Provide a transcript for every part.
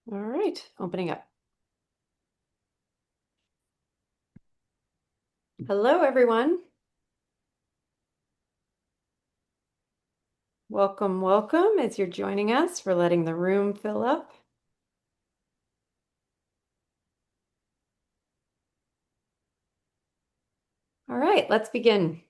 All right, opening up. Hello, everyone. Welcome, welcome as you're joining us. We're letting the room fill up. All right, let's begin.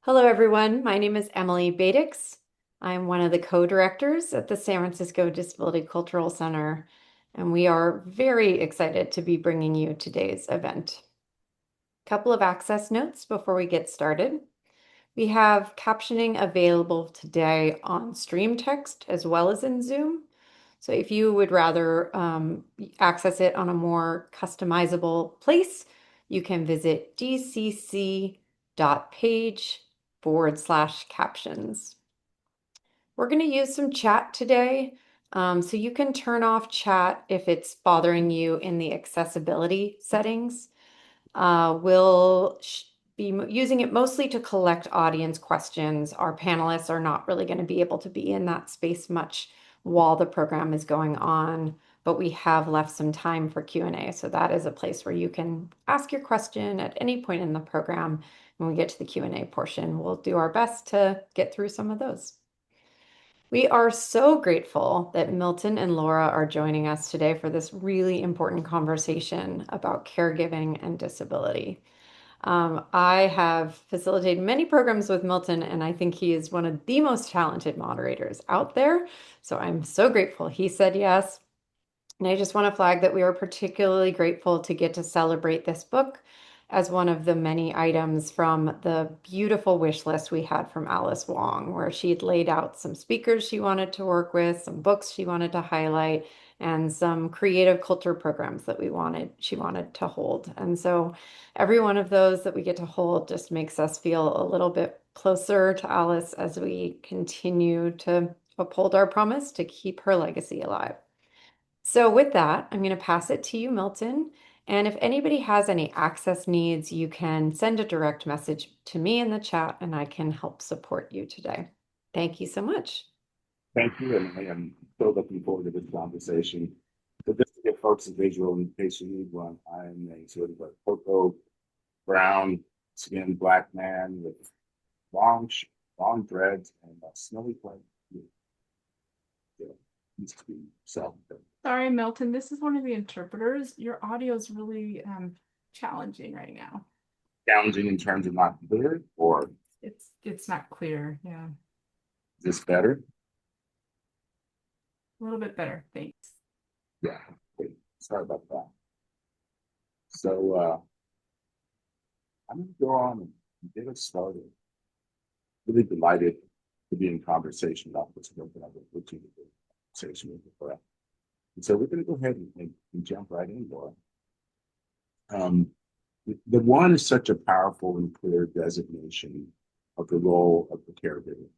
Hello, everyone. My name is Emily Badix. I'm one of the co-directors at the San Francisco Disability Cultural Center, and we are very excited to be bringing you today's event. Couple of access notes before we get started. We have captioning available today on stream text as well as in Zoom. So if you would rather access it on a more customizable place, you can visit dcc.page/captions. We're going to use some chat today. So you can turn off chat if it's bothering you in the accessibility settings. We'll be using it mostly to collect audience questions. Our panelists are not really going to be able to be in that space much while the program is going on, but we have left some time for Q&A. So that is a place where you can ask your question at any point in the program. When we get to the Q&A portion, we'll do our best to get through some of those. We are so grateful that Milton and Laura are joining us today for this really important conversation about caregiving and disability. I have facilitated many programs with Milton, and I think he is one of the most talented moderators out there. So I'm so grateful he said yes. And I just want to flag that we are particularly grateful to get to celebrate this book as one of the many items from the beautiful wish list we had from Alice Wong, where she'd laid out some speakers she wanted to work with, some books she wanted to highlight, and some creative culture programs that she wanted to hold. And so every one of those that we get to hold just makes us feel a little bit closer to Alice as we continue to uphold our promise to keep her legacy alive. So with that, I'm going to pass it to you, Milton. And if anybody has any access needs, you can send a direct message to me in the chat and I can help support you today. Thank you so much. Thank you, and I am so looking forward to this conversation. So just to give folks a visual, in case you need one, I'm a sort of a cocoa brown skinned black man with long, long dreads and a snowy white beard. Yeah, used to be so. Sorry, Milton, this is one of the interpreters. Your audio is really challenging right now. Challenging in terms of not clear, or It's not clear. Yeah, is this better? a little bit better. Thanks. Yeah, okay. Sorry about that. So I'm going to go on and get us started. Really delighted to be in conversation about this book that I've been looking to do conversation with before. And so we're going to go ahead and jump right in, Laura. The one is such a powerful and clear designation of the role of the caregiver.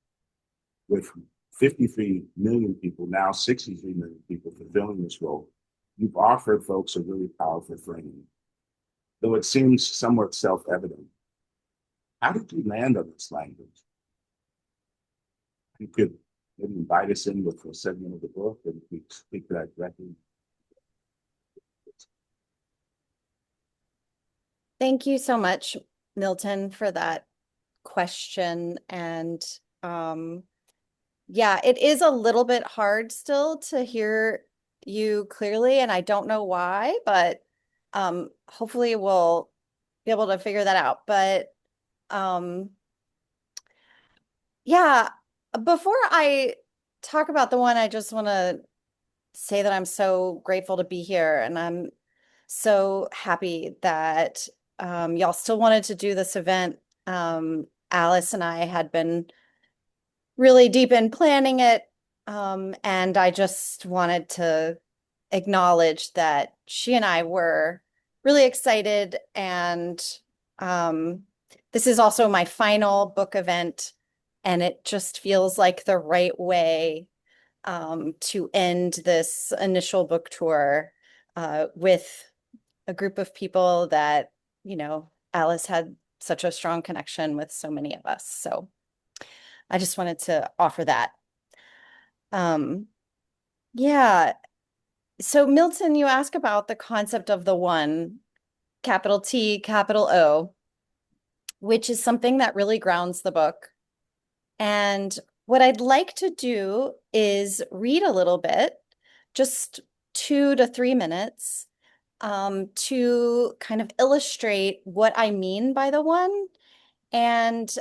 With 53 million people, now 63 million people fulfilling this role, you've offered folks a really powerful framing. Though it seems somewhat self-evident, how did you land on this language? You could maybe invite us in with a segment of the book and we speak to that directly. Thank you so much, Milton, for that question. And yeah, it is a little bit hard still to hear you clearly, and I don't know why, but hopefully we'll be able to figure that out. But yeah, before I talk about the one, I just want to say that I'm so grateful to be here, and I'm so happy that y'all still wanted to do this event. Alice and I had been really deep in planning it, and I just wanted to acknowledge that she and I were really excited, and this is also my final book event, and it just feels like the right way to end this initial book tour with a group of people that, Alice had such a strong connection with so many of us. So I just wanted to offer that. Yeah, So Milton, you ask about the concept of the one, capital T, capital O, which is something that really grounds the book. And what I'd like to do is read a little bit, just 2 to 3 minutes, to kind of illustrate what I mean by the one and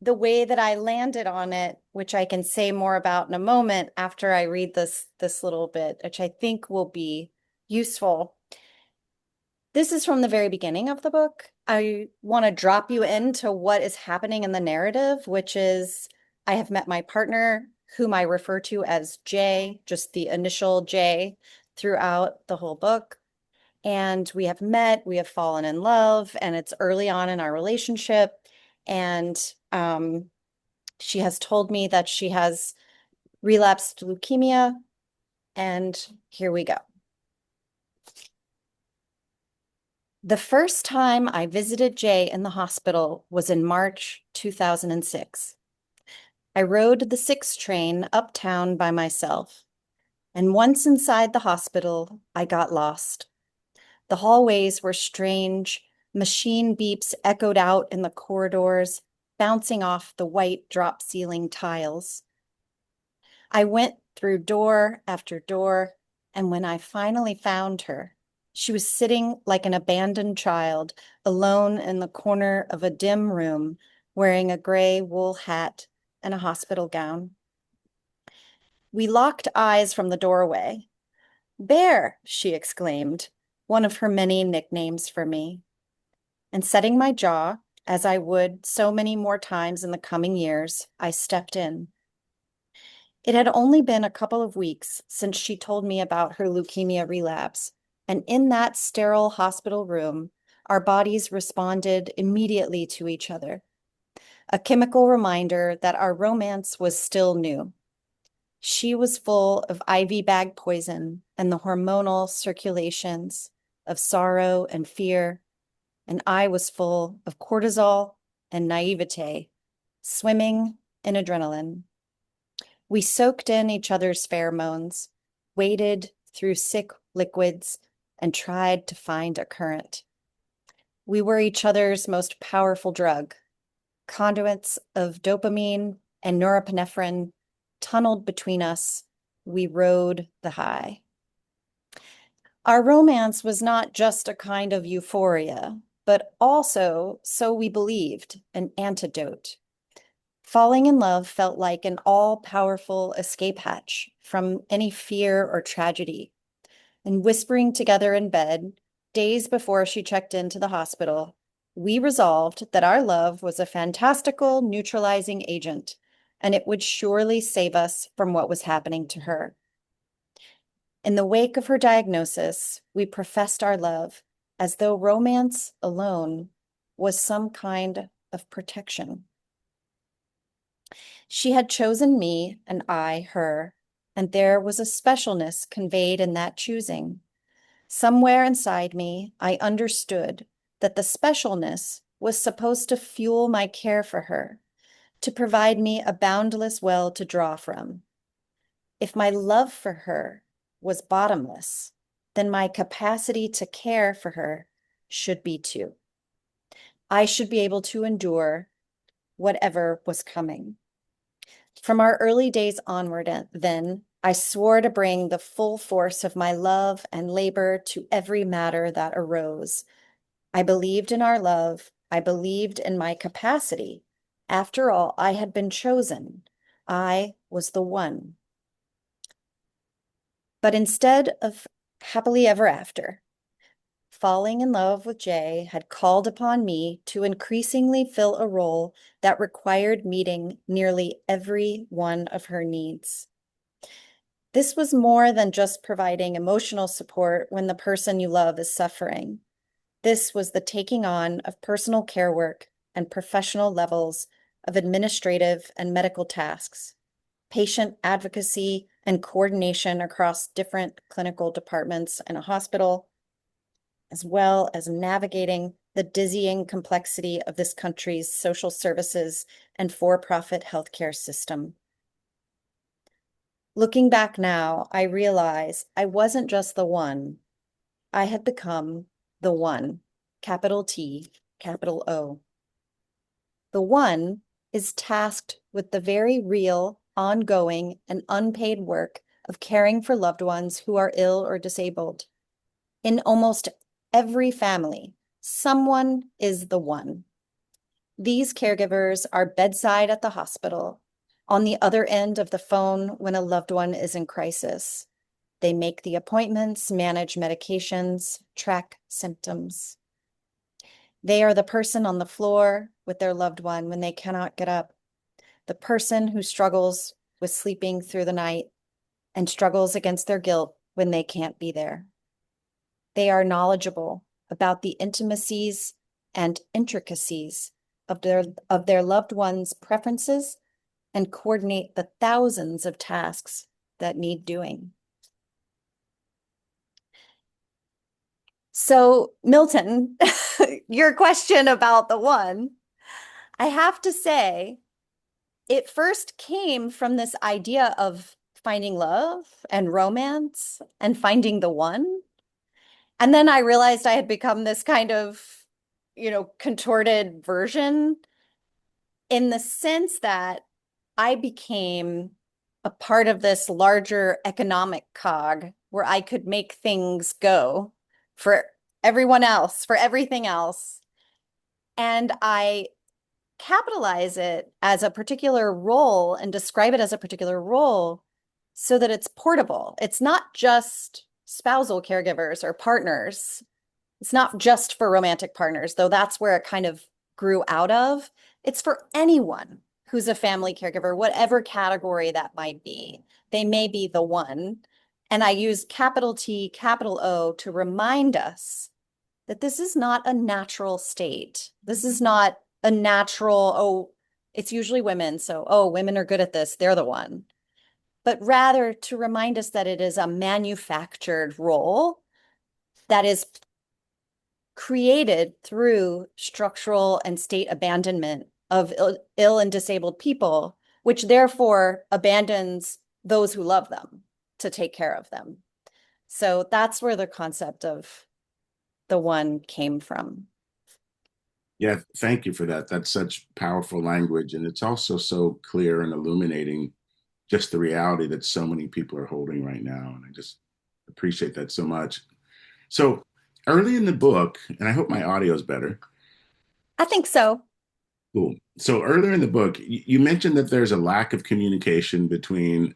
the way that I landed on it, which I can say more about in a moment after I read this little bit, which I think will be useful. This is from the very beginning of the book. I want to drop you into what is happening in the narrative, which is I have met my partner, whom I refer to as J, just the initial J, throughout the whole book. And we have met, we have fallen in love, and it's early on in our relationship. And she has told me that she has relapsed leukemia. And here we go. The first time I visited Jay in the hospital was in March 2006. I rode the 6 train uptown by myself, and once inside the hospital, I got lost. The hallways were strange. Machine beeps echoed out in the corridors, bouncing off the white drop ceiling tiles. I went through door after door, and when I finally found her, she was sitting like an abandoned child, alone in the corner of a dim room, wearing a gray wool hat and a hospital gown. We locked eyes from the doorway. "Bear," she exclaimed, one of her many nicknames for me. And setting my jaw, as I would so many more times in the coming years, I stepped in. It had only been a couple of weeks since she told me about her leukemia relapse, and in that sterile hospital room, our bodies responded immediately to each other, a chemical reminder that our romance was still new. She was full of IV bag poison and the hormonal circulations of sorrow and fear, and I was full of cortisol and naivete, swimming in adrenaline. We soaked in each other's pheromones, waded through sick liquids, and tried to find a current. We were each other's most powerful drug. Conduits of dopamine and norepinephrine tunneled between us. We rode the high. Our romance was not just a kind of euphoria, but also, so we believed, an antidote. Falling in love felt like an all-powerful escape hatch from any fear or tragedy. And whispering together in bed, days before she checked into the hospital, we resolved that our love was a fantastical neutralizing agent, and it would surely save us from what was happening to her. In the wake of her diagnosis, we professed our love as though romance alone was some kind of protection. She had chosen me and I her, and there was a specialness conveyed in that choosing. Somewhere inside me, I understood that the specialness was supposed to fuel my care for her, to provide me a boundless well to draw from. If my love for her was bottomless, then my capacity to care for her should be too. I should be able to endure whatever was coming. From our early days onward, then, I swore to bring the full force of my love and labor to every matter that arose. I believed in our love. I believed in my capacity. After all, I had been chosen. I was the one. But instead of happily ever after, falling in love with Jay had called upon me to increasingly fill a role that required meeting nearly every one of her needs. This was more than just providing emotional support when the person you love is suffering. This was the taking on of personal care work and professional levels of administrative and medical tasks, patient advocacy and coordination across different clinical departments in a hospital, as well as navigating the dizzying complexity of this country's social services and for-profit healthcare system. Looking back now, I realize I wasn't just the one. I had become the one, capital T, capital O. The one is tasked with the very real, ongoing, and unpaid work of caring for loved ones who are ill or disabled. In almost every family, someone is the one. These caregivers are bedside at the hospital, on the other end of the phone when a loved one is in crisis. They make the appointments, manage medications, track symptoms. They are the person on the floor with their loved one when they cannot get up, the person who struggles with sleeping through the night and struggles against their guilt when they can't be there. They are knowledgeable about the intimacies and intricacies of their loved one's preferences and coordinate the thousands of tasks that need doing. So, Milton, your question about the one, I have to say, it first came from this idea of finding love and romance and finding the one. And then I realized I had become this kind of, contorted version in the sense that I became a part of this larger economic cog where I could make things go for everyone else, for everything else. And I capitalize it as a particular role and describe it as a particular role so that it's portable. It's not just spousal caregivers or partners. It's not just for romantic partners, though that's where it kind of grew out of. It's for anyone who's a family caregiver, whatever category that might be. They may be the one. And I use capital T, capital O to remind us that this is not a natural state. This is not a natural, oh, it's usually women. So, oh, women are good at this. They're the one. But rather to remind us that it is a manufactured role that is created through structural and state abandonment of ill and disabled people, which therefore abandons those who love them to take care of them. So that's where the concept of the one came from. Yeah, thank you for that. That's such powerful language. And it's also so clear and illuminating just the reality that so many people are holding right now. And I just appreciate that so much. So early in the book, and I hope my audio is better. I think so. Cool. So earlier in the book, you mentioned that there's a lack of communication between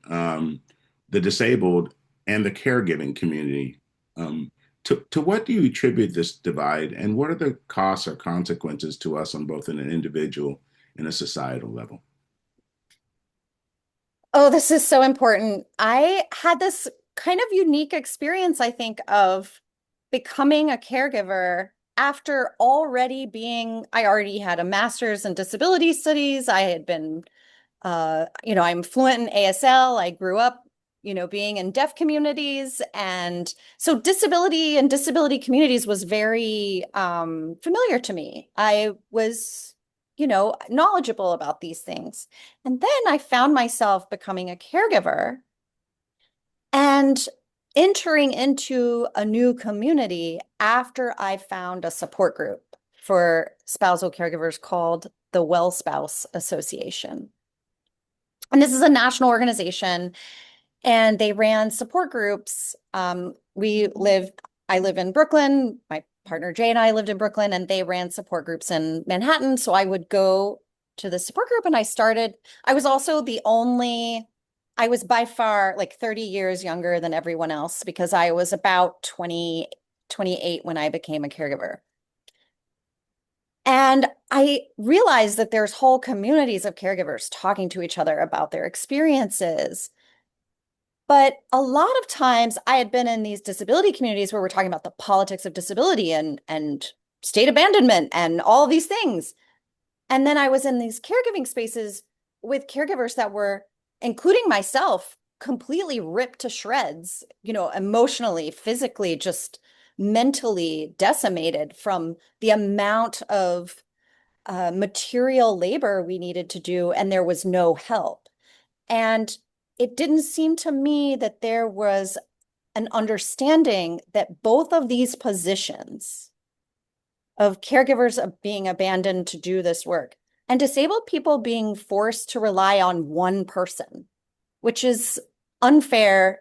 the disabled and the caregiving community. To what do you attribute this divide, and what are the costs or consequences to us on both an individual and a societal level? Oh, this is so important. I had this kind of unique experience, I think, of becoming a caregiver after I already had a master's in disability studies. I had been, I'm fluent in ASL. I grew up, being in deaf communities. And so disability and disability communities was very familiar to me. I was, knowledgeable about these things. And then I found myself becoming a caregiver and entering into a new community after I found a support group for spousal caregivers called the Well Spouse Association. And this is a national organization, and they ran support groups. I live in Brooklyn. My partner Jay and I lived in Brooklyn, and they ran support groups in Manhattan. So I would go to the support group, and I was also I was by far like 30 years younger than everyone else because I was about 28 when I became a caregiver. And I realized that there's whole communities of caregivers talking to each other about their experiences. But a lot of times I had been in these disability communities where we're talking about the politics of disability and state abandonment and all of these things. And then I was in these caregiving spaces with caregivers that were, including myself, completely ripped to shreds, emotionally, physically, just mentally decimated from the amount of material labor we needed to do, and there was no help. And it didn't seem to me that there was an understanding that both of these positions of caregivers being abandoned to do this work and disabled people being forced to rely on one person, which is unfair,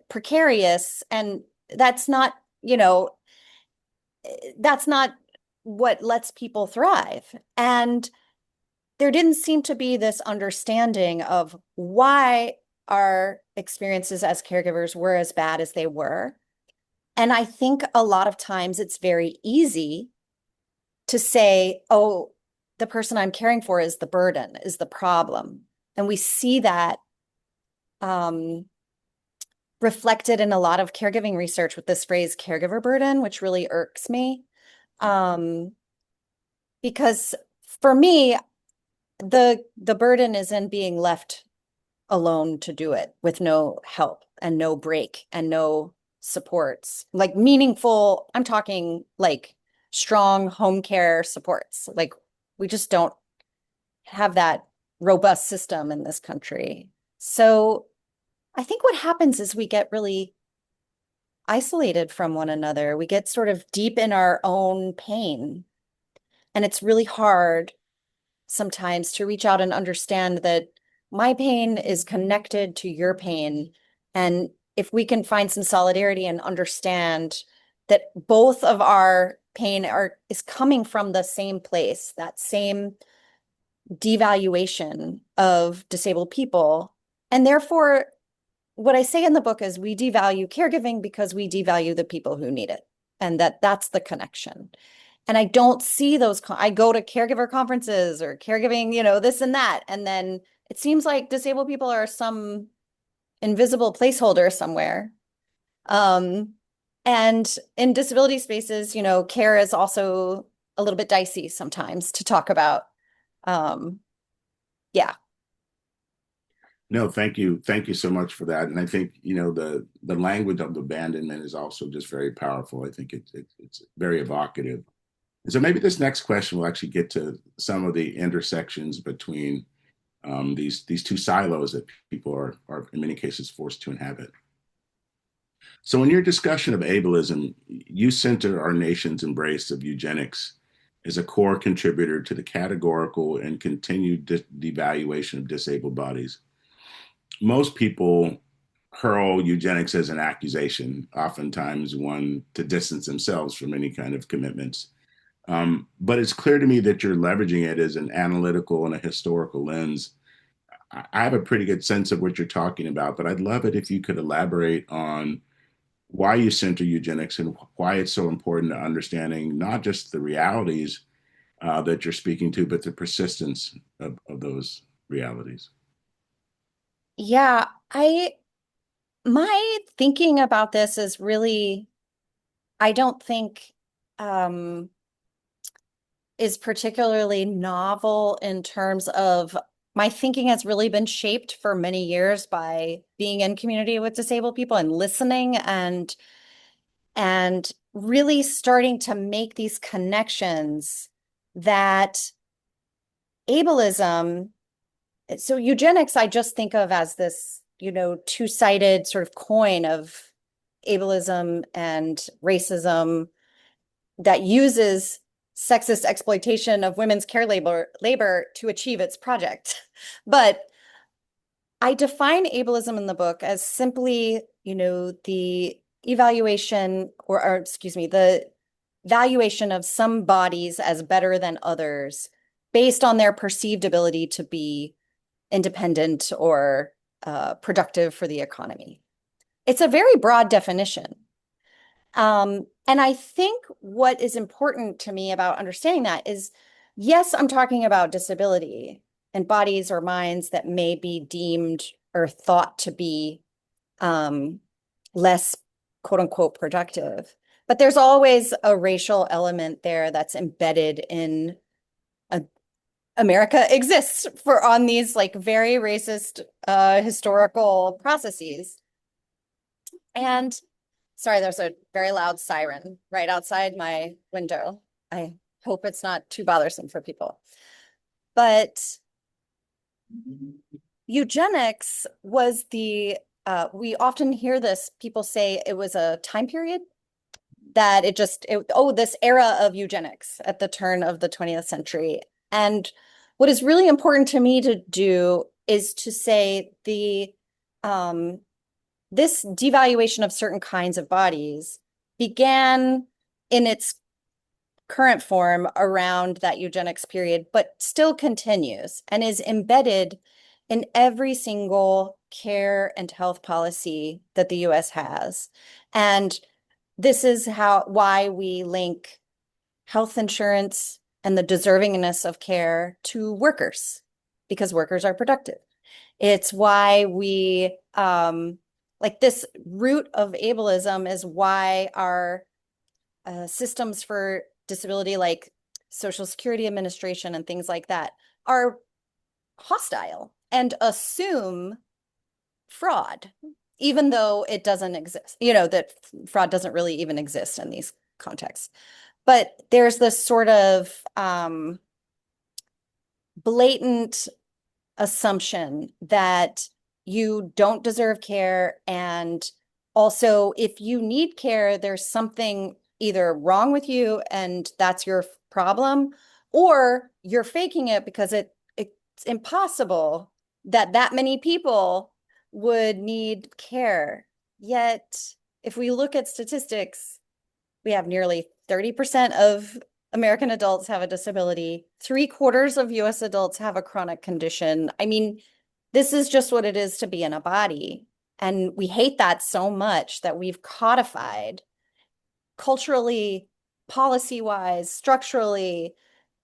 precarious, and that's not, that's not what lets people thrive. And there didn't seem to be this understanding of why our experiences as caregivers were as bad as they were. And I think a lot of times it's very easy to say, oh, the person I'm caring for is the burden, is the problem. And we see that reflected in a lot of caregiving research with this phrase caregiver burden, which really irks me. Because for me, the burden is in being left alone to do it with no help and no break and no supports, like meaningful, I'm talking like strong home care supports. Like we just don't have that robust system in this country. So I think what happens is we get really isolated from one another. We get sort of deep in our own pain. And it's really hard sometimes to reach out and understand that my pain is connected to your pain. And if we can find some solidarity and understand that both of our pain is coming from the same place, that same devaluation of disabled people. And therefore, what I say in the book is we devalue caregiving because we devalue the people who need it. And that's the connection. And I don't see those. I go to caregiver conferences or caregiving, this and that. And then it seems like disabled people are some invisible placeholder somewhere. And in disability spaces, care is also a little bit dicey sometimes to talk about. Yeah. No, thank you. Thank you so much for that. And I think, the language of abandonment is also just very powerful. I think it's very evocative. And so maybe this next question will actually get to some of the intersections between these two silos that people are in many cases forced to inhabit. So in your discussion of ableism, you center our nation's embrace of eugenics as a core contributor to the categorical and continued devaluation of disabled bodies. Most people hurl eugenics as an accusation, oftentimes one to distance themselves from any kind of commitments. But it's clear to me that you're leveraging it as an analytical and a historical lens. I have a pretty good sense of what you're talking about, but I'd love it if you could elaborate on why you center eugenics and why it's so important to understanding not just the realities that you're speaking to, but the persistence of those realities. Yeah. My thinking about this is really, I don't think is particularly novel in terms of my thinking has really been shaped for many years by being in community with disabled people and listening and really starting to make these connections that ableism, so eugenics I just think of as this, two-sided sort of coin of ableism and racism that uses sexist exploitation of women's care labor to achieve its project. But I define ableism in the book as simply, the evaluation or excuse me, the valuation of some bodies as better than others based on their perceived ability to be independent or productive for the economy. It's a very broad definition. And I think what is important to me about understanding that is, yes, I'm talking about disability and bodies or minds that may be deemed or thought to be less quote unquote productive. But there's always a racial element there that's embedded in America exists on these like very racist historical processes. And sorry, there's a very loud siren right outside my window. I hope it's not too bothersome for people. But eugenics was we often hear this, people say it was a time period that this era of eugenics at the turn of the 20th century. And what is really important to me to do is to say um, this devaluation of certain kinds of bodies began in its current form around that eugenics period, but still continues and is embedded in every single care and health policy that the US has. And this is why we link health insurance and the deservingness of care to workers, because workers are productive. It's why like this root of ableism is why our systems for disability, like Social Security Administration and things like that, are hostile and assume fraud, even though it doesn't exist, that fraud doesn't really even exist in these contexts. But there's this sort of blatant assumption that you don't deserve care. And also, if you need care, there's something either wrong with you and that's your problem, or you're faking it because it's impossible that many people would need care. Yet, if we look at statistics, we have nearly 30% of American adults have a disability. 3/4 of US adults have a chronic condition. I mean, this is just what it is to be in a body. And we hate that so much that we've codified culturally, policy-wise, structurally,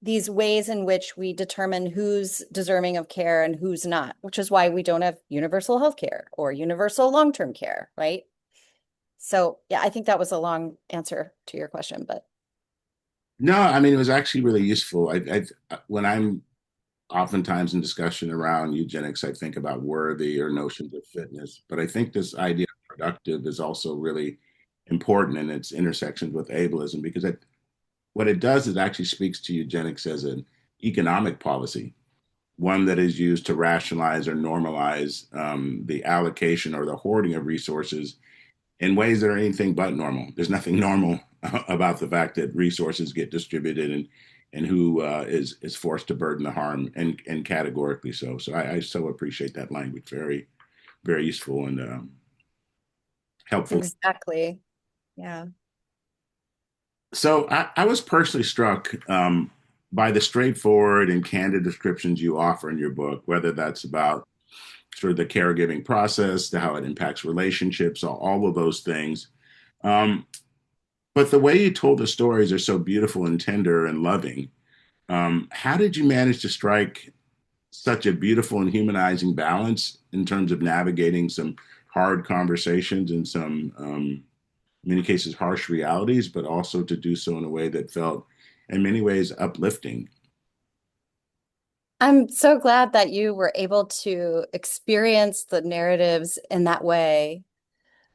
these ways in which we determine who's deserving of care and who's not, which is why we don't have universal health care or universal long-term care, right? So yeah, I think that was a long answer to your question, but No, I mean, it was actually really useful. When I'm oftentimes in discussion around eugenics, I think about worthy or notions of fitness, but I think this idea of productive is also really important in its intersections with ableism, because what it does is actually speaks to eugenics as an economic policy, one that is used to rationalize or normalize the allocation or the hoarding of resources in ways that are anything but normal. There's nothing normal about the fact that resources get distributed and who is forced to burden the harm, and categorically so. So I so appreciate that language. Very, very useful and helpful. exactly. Yeah. So I was personally struck by the straightforward and candid descriptions you offer in your book, whether that's about sort of the caregiving process, to how it impacts relationships, all of those things. Um, but the way you told the stories are so beautiful and tender and loving. How did you manage to strike such a beautiful and humanizing balance in terms of navigating some hard conversations and some, in many cases, harsh realities, but also to do so in a way that felt, in many ways, uplifting? I'm so glad that you were able to experience the narratives in that way,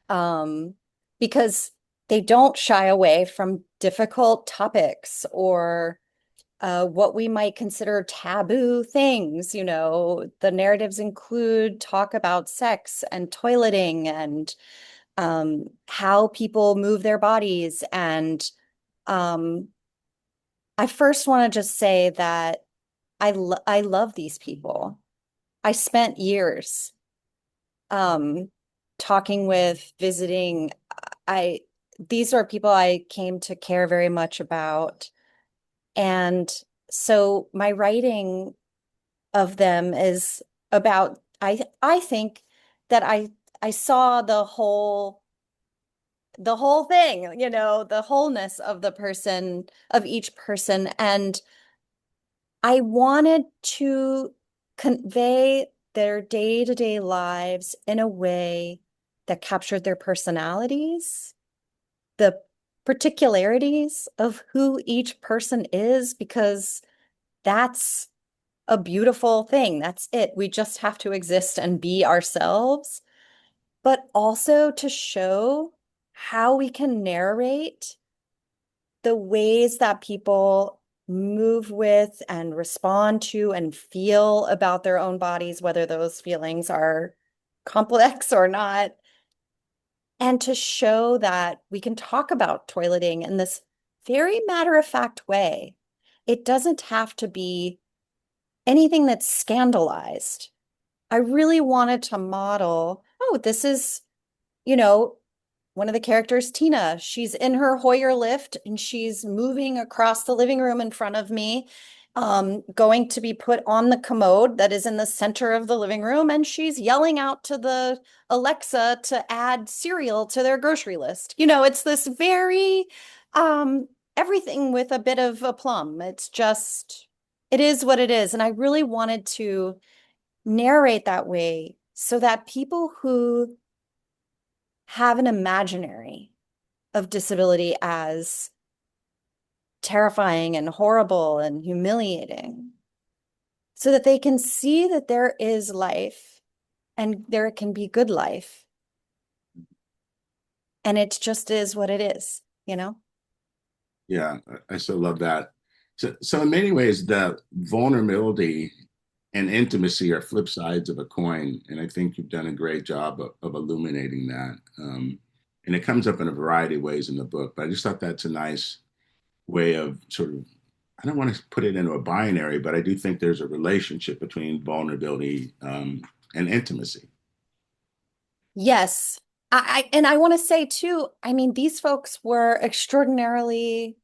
um, because they don't shy away from difficult topics or what we might consider taboo things. The narratives include talk about sex and toileting and how people move their bodies. And um, I first want to just say that I love these people. I spent years um talking with, visiting. I These are people I came to care very much about. And so my writing of them is about, I think that I saw the whole thing, the wholeness of the person, of each person. And I wanted to convey their day-to-day lives in a way that captured their personalities, the particularities of who each person is, because that's a beautiful thing. That's it. We just have to exist and be ourselves, but also to show how we can narrate the ways that people move with and respond to and feel about their own bodies, whether those feelings are complex or not. And to show that we can talk about toileting in this very matter-of-fact way. It doesn't have to be anything that's scandalized. I really wanted to model, oh, this is, you know, one of the characters, Tina, she's in her Hoyer lift and she's moving across the living room in front of me, going to be put on the commode that is in the center of the living room. And she's yelling out to the Alexa to add cereal to their grocery list. It's this very, everything with a bit of aplomb. It is what it is. And I really wanted to narrate that way so that people who have an imaginary of disability as terrifying and horrible and humiliating, so that they can see that there is life and there can be good life. And it just is what it is, Yeah, I so love that. So in many ways, the vulnerability and intimacy are flip sides of a coin, and I think you've done a great job of illuminating that. And it comes up in a variety of ways in the book, but I just thought that's a nice way of sort of, I don't want to put it into a binary, but I do think there's a relationship between vulnerability and intimacy. Yes. And I want to say too, I mean, these folks were extraordinarily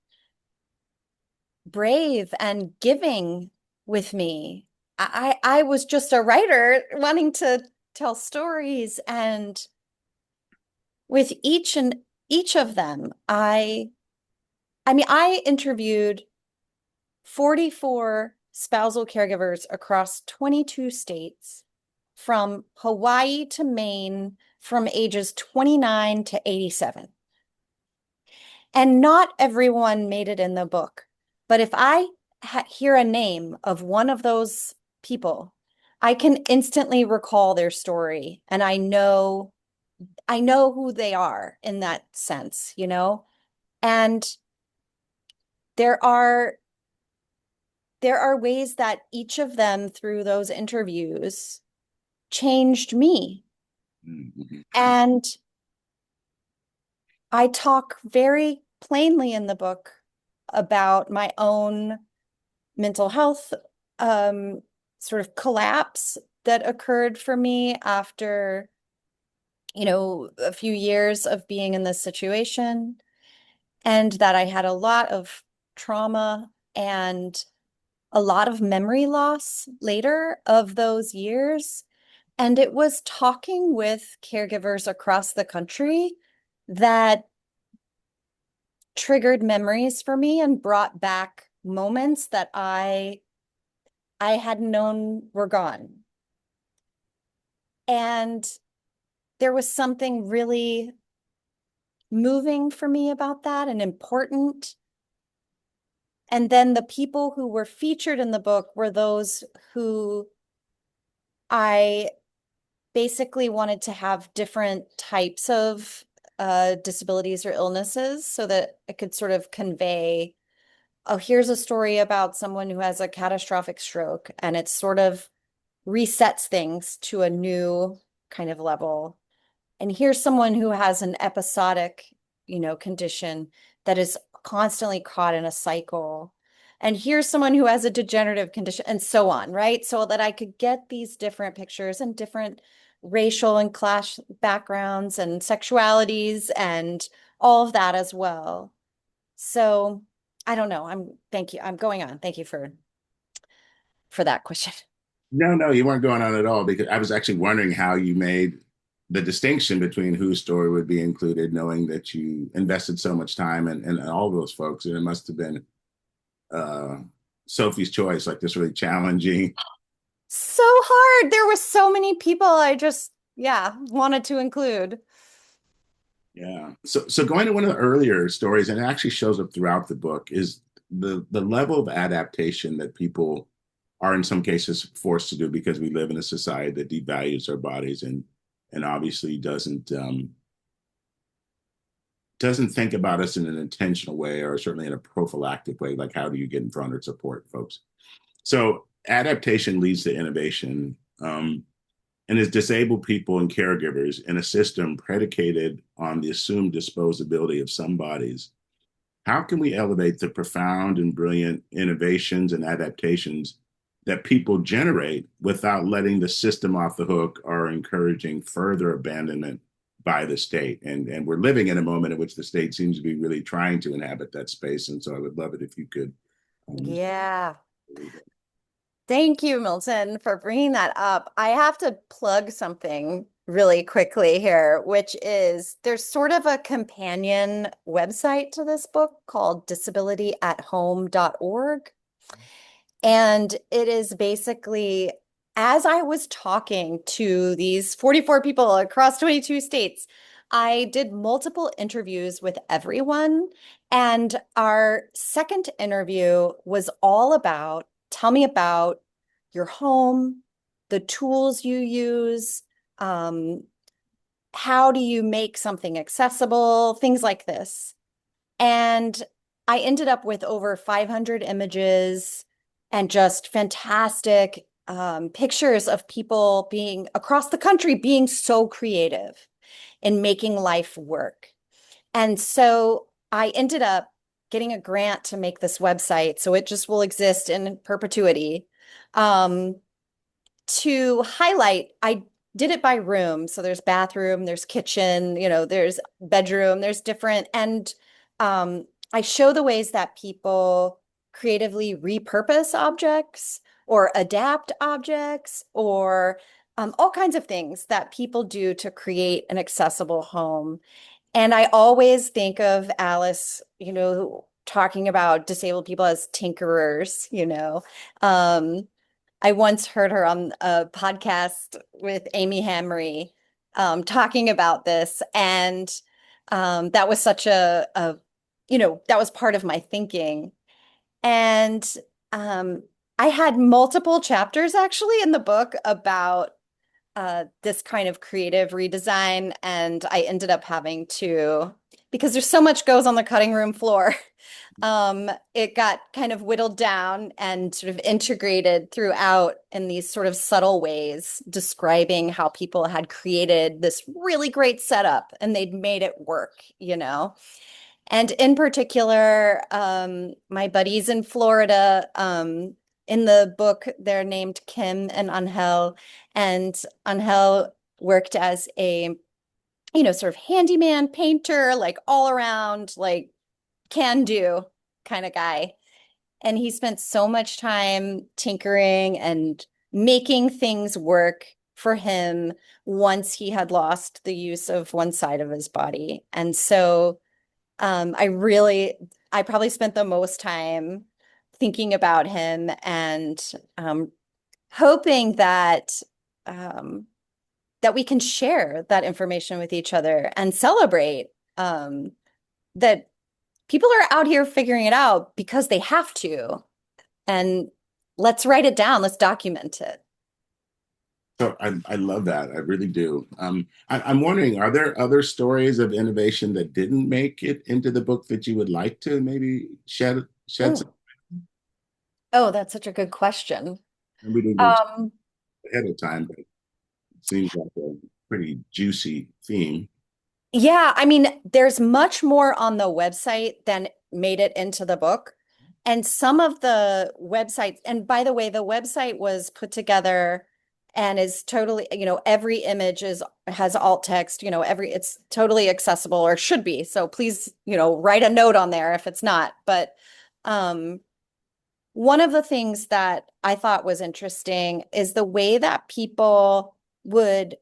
brave and giving with me. I was just a writer wanting to tell stories, and with each of them, I interviewed 44 spousal caregivers across 22 states, from Hawaii to Maine, from ages 29 to 87. And not everyone made it in the book. But if I hear a name of one of those people, I can instantly recall their story, and I know who they are in that sense, And there are ways that each of them through those interviews changed me. Mm-hmm. And I talk very plainly in the book about my own mental health sort of collapse that occurred for me after, a few years of being in this situation, and that I had a lot of trauma and a lot of memory loss later of those years. And it was talking with caregivers across the country that triggered memories for me and brought back moments that I had known were gone. And there was something really moving for me about that and important. And then the people who were featured in the book were those who I basically wanted to have different types of disabilities or illnesses so that I could sort of convey, oh, here's a story about someone who has a catastrophic stroke, and it sort of resets things to a new kind of level. And here's someone who has an episodic, condition that is constantly caught in a cycle. And here's someone who has a degenerative condition, and so on, right? So that I could get these different pictures and different racial and class backgrounds and sexualities and all of that as well. So I don't know. Thank you. I'm going on. Thank you for that question. No, you weren't going on at all, because I was actually wondering how you made the distinction between whose story would be included, knowing that you invested so much time in all those folks. And it must have been uh, Sophie's Choice, like this really challenging. So hard. There were so many people I just, yeah, wanted to include. Yeah. So going to one of the earlier stories, and it actually shows up throughout the book, is the level of adaptation that people are in some cases forced to do because we live in a society that devalues our bodies and obviously doesn't doesn't think about us in an intentional way, or certainly in a prophylactic way, like how do you get in front or support folks. So adaptation leads to innovation. And as disabled people and caregivers in a system predicated on the assumed disposability of some bodies, how can we elevate the profound and brilliant innovations and adaptations that people generate without letting the system off the hook or encouraging further abandonment by the state? And we're living in a moment in which the state seems to be really trying to inhabit that space. And so I would love it if you could. Um, Yeah. Thank you, Milton, for bringing that up. I have to plug something really quickly here, which is there's sort of a companion website to this book called disabilityathome.org. And it is basically, as I was talking to these 44 people across 22 states, I did multiple interviews with everyone. And our second interview was all about tell me about your home, the tools you use, how do you make something accessible, things like this. And I ended up with over 500 images and just fantastic pictures of people being across the country being so creative in making life work. And so I ended up getting a grant to make this website. So it just will exist in perpetuity. To highlight, I did it by room. So there's bathroom, there's kitchen, there's bedroom, there's different. And I show the ways that people creatively repurpose objects or adapt objects or all kinds of things that people do to create an accessible home. And I always think of Alice, talking about disabled people as tinkerers. I once heard her on a podcast with Amy Hamry talking about this. And that was such that was part of my thinking. And I had multiple chapters actually in the book about this kind of creative redesign. And I ended up having to, because there's so much goes on the cutting room floor, it got kind of whittled down and sort of integrated throughout in these sort of subtle ways, describing how people had created this really great setup and they'd made it work. And in particular, my buddies in Florida, in the book, they're named Kim and Angel. And Angel worked as a, sort of handyman painter, like all around, like can do kind of guy. And he spent so much time tinkering and making things work for him once he had lost the use of one side of his body. And so I probably spent the most time thinking about him and hoping um, that we can share that information with each other and celebrate that people are out here figuring it out because they have to. And let's write it down. Let's document it. So I love that. I really do. I'm wondering, are there other stories of innovation that didn't make it into the book that you would like to maybe shed some? Oh, oh, that's such a good question. And we didn't get Um, ahead of time, but it seems like a pretty juicy theme. Yeah, I mean, there's much more on the website than made it into the book. And some of the websites, and by the way, the website was put together and is totally, every image has alt text, it's totally accessible or should be. So please, write a note on there if it's not. But um, one of the things that I thought was interesting is the way that people would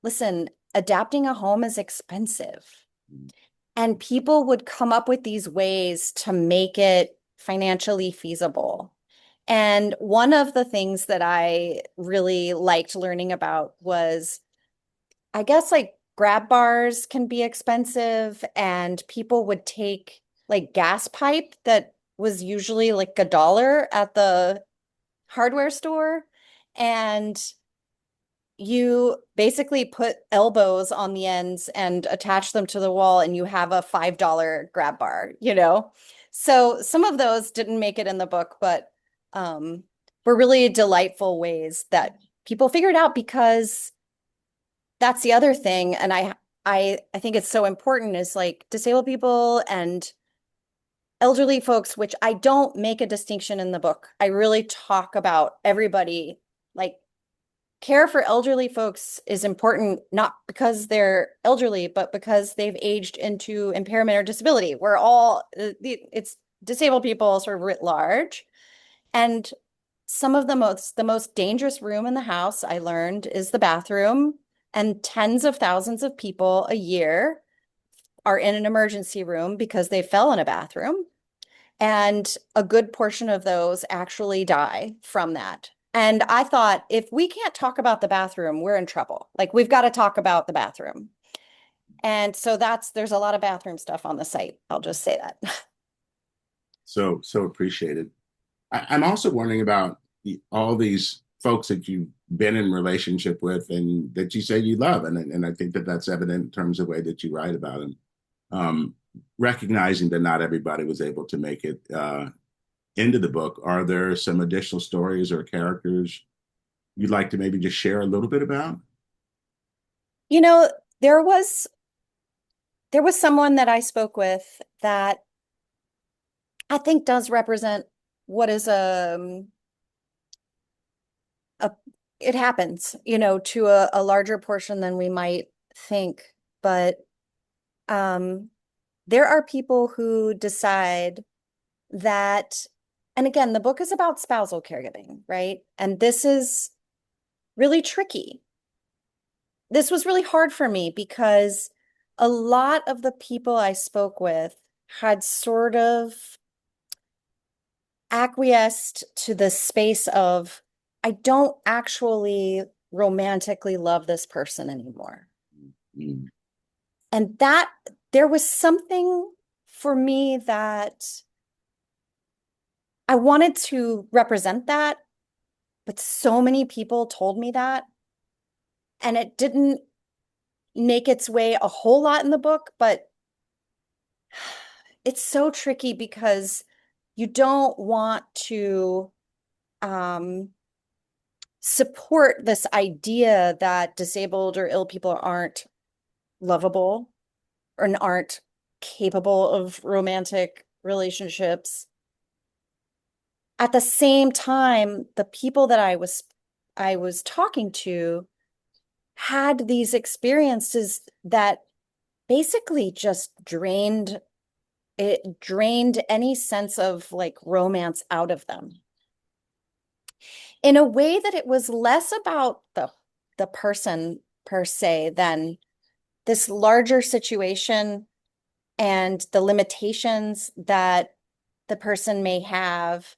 listen, adapting a home is expensive. And people would come up with these ways to make it financially feasible. And one of the things that I really liked learning about was, I guess, like grab bars can be expensive, and people would take like gas pipe that was usually like $1 at the hardware store and you basically put elbows on the ends and attach them to the wall, and you have a $5 grab bar, you know? So some of those didn't make it in the book, but were really delightful ways that people figured out, because that's the other thing. And I think it's so important, is like disabled people and elderly folks, which I don't make a distinction in the book. I really talk about everybody. Like, care for elderly folks is important, not because they're elderly, but because they've aged into impairment or disability. We're all, it's disabled people sort of writ large. And some of the most dangerous room in the house, I learned, is the bathroom. And tens of thousands of people a year are in an emergency room because they fell in a bathroom. And a good portion of those actually die from that. And I thought, if we can't talk about the bathroom, we're in trouble. Like, we've got to talk about the bathroom. And so there's a lot of bathroom stuff on the site. I'll just say that. So appreciated. I'm also wondering about all these folks that you've been in relationship with and that you say you love, and I think that that's evident in terms of the way that you write about them. Recognizing that not everybody was able to make it into the book, are there some additional stories or characters you'd like to maybe just share a little bit about? You know, there was someone that I spoke with that I think does represent what is a it happens, to a larger portion than we might think. But there are people who decide that, and again, the book is about spousal caregiving, right? And this is really tricky. This was really hard for me because a lot of the people I spoke with had sort of acquiesced to the space of, I don't actually romantically love this person anymore. Mm. And that there was something for me that I wanted to represent that, but so many people told me that, and it didn't make its way a whole lot in the book, but it's so tricky because you don't want to support this idea that disabled or ill people aren't lovable or aren't capable of romantic relationships. At the same time, the people that I was talking to had these experiences that basically just drained any sense of like romance out of them, in a way that it was less about the person per se than this larger situation and the limitations that the person may have.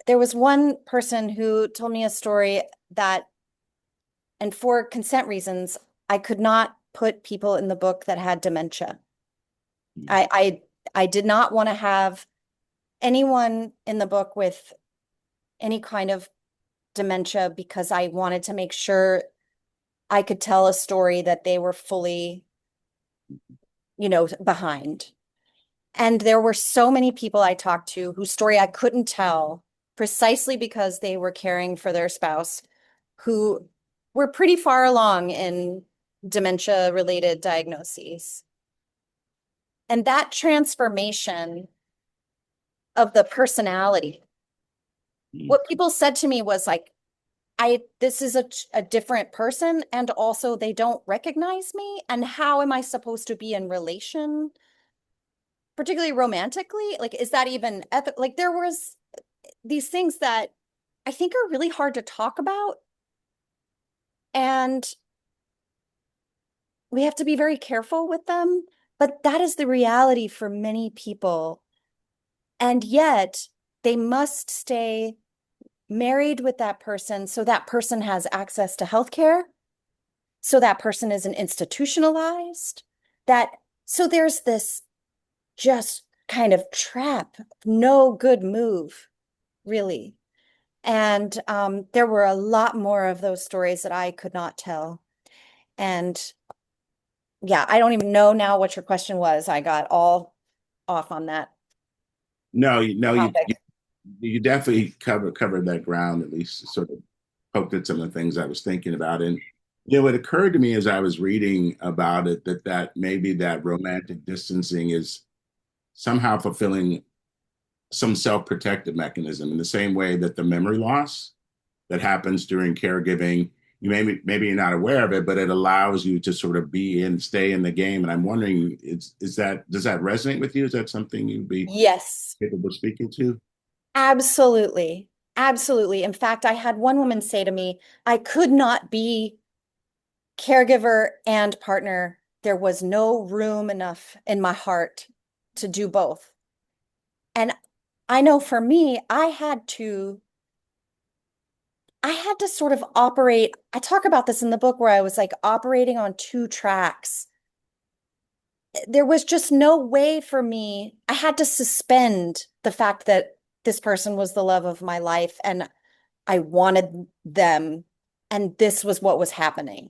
There was one person who told me a story that, and for consent reasons, I could not put people in the book that had dementia. I did not want to have anyone in the book with any kind of dementia, because I wanted to make sure I could tell a story that they were fully, behind. And there were so many people I talked to whose story I couldn't tell precisely because they were caring for their spouse, who were pretty far along in dementia-related diagnoses. And that transformation of the personality, what people said to me was like, this is a different person, and also they don't recognize me. And how am I supposed to be in relation, particularly romantically? Like, is that even like, there was these things that I think are really hard to talk about. And we have to be very careful with them. But that is the reality for many people. And yet they must stay married with that person so that person has access to healthcare, so that person isn't institutionalized, so there's this just kind of trap, no good move, really. And there were a lot more of those stories that I could not tell. And yeah, I don't even know now what your question was. I got all off on that No, topic. you definitely covered that ground, at least sort of poked at some of the things I was thinking about. And it occurred to me as I was reading about it that maybe that romantic distancing is somehow fulfilling some self-protective mechanism in the same way that the memory loss that happens during caregiving, you maybe you're not aware of it, but it allows you to sort of stay in the game. And I'm wondering, is that does that resonate with you? Is that something you'd be Yes, capable of speaking to? absolutely. Absolutely. In fact, I had one woman say to me, I could not be caregiver and partner. There was no room enough in my heart to do both. And I know for me, I had to sort of operate. I talk about this in the book where I was like operating on two tracks. There was just no way for me. I had to suspend the fact that this person was the love of my life and I wanted them, and this was what was happening.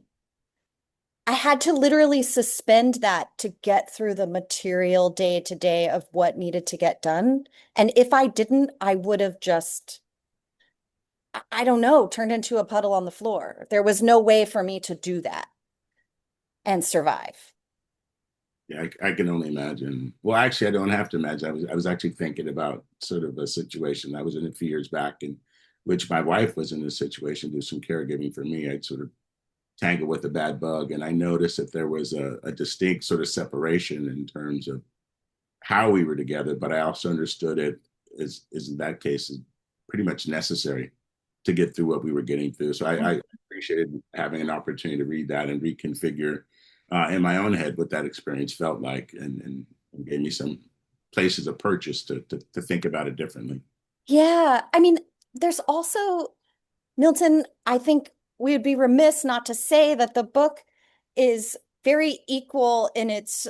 I had to literally suspend that to get through the material day to day of what needed to get done. And if I didn't, I would have just, I don't know, turned into a puddle on the floor. There was no way for me to do that and survive. Yeah, I can only imagine. Well, actually, I don't have to imagine. I was actually thinking about sort of a situation I was in a few years back, in which my wife was in a situation, do some caregiving for me. I'd sort of tangled with a bad bug, and I noticed that there was a distinct sort of separation in terms of how we were together. But I also understood it is in that case is pretty much necessary to get through what we were getting through. So I appreciated having an opportunity to read that and reconfigure in my own head what that experience felt like, and gave me some places of purchase to think about it differently. Yeah. I mean, there's also, Milton, I think we would be remiss not to say that the book is very equal in its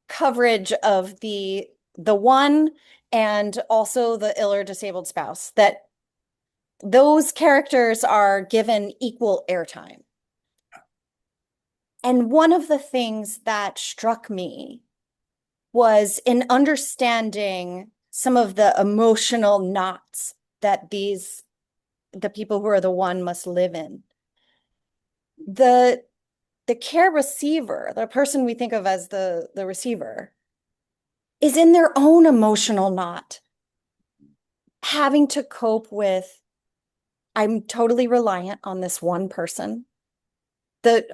coverage of the one and also the ill or disabled spouse, that those characters are given equal airtime. And one of the things that struck me was in understanding some of the emotional knots that the people who are the one must live in. The the care receiver, the person we think of as the receiver, is in their own emotional knot, having to cope with, I'm totally reliant on this one person. The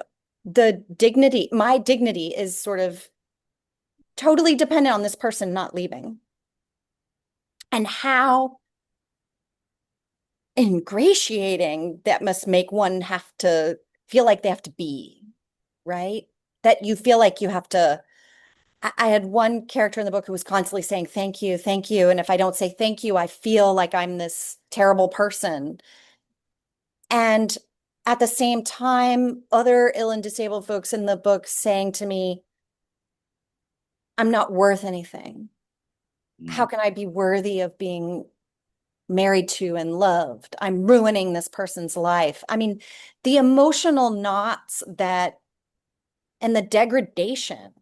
the dignity, my dignity is sort of totally dependent on this person not leaving. And how ingratiating that must make one have to feel like they have to be, right? That you feel like you have to. I had one character in the book who was constantly saying, thank you, thank you. And if I don't say thank you, I feel like I'm this terrible person. And at the same time, other ill and disabled folks in the book saying to me, I'm not worth anything. How Mm. can I be worthy of being married to and loved? I'm ruining this person's life. I mean, the emotional knots that and the degradation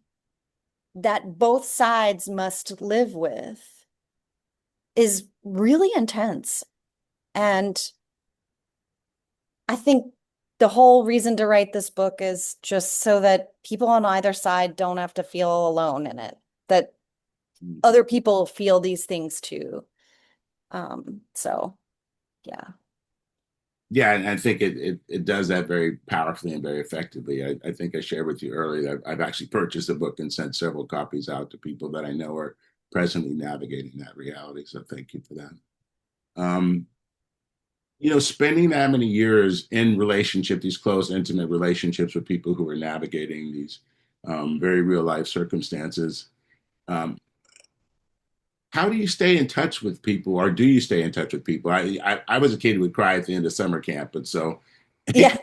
that both sides must live with is really intense. And I think the whole reason to write this book is just so that people on either side don't have to feel alone in it, that Mm. other people feel these things too. So yeah. Yeah, and I think it does that very powerfully and very effectively. I think I shared with you earlier that I've actually purchased a book and sent several copies out to people that I know are presently navigating that reality. So thank you for that. Um, spending that many years in relationship, these close, intimate relationships with people who are navigating these very real life circumstances. Um, how do you stay in touch with people, or do you stay in touch with people? I was a kid who would cry at the end of summer camp, and so Yeah.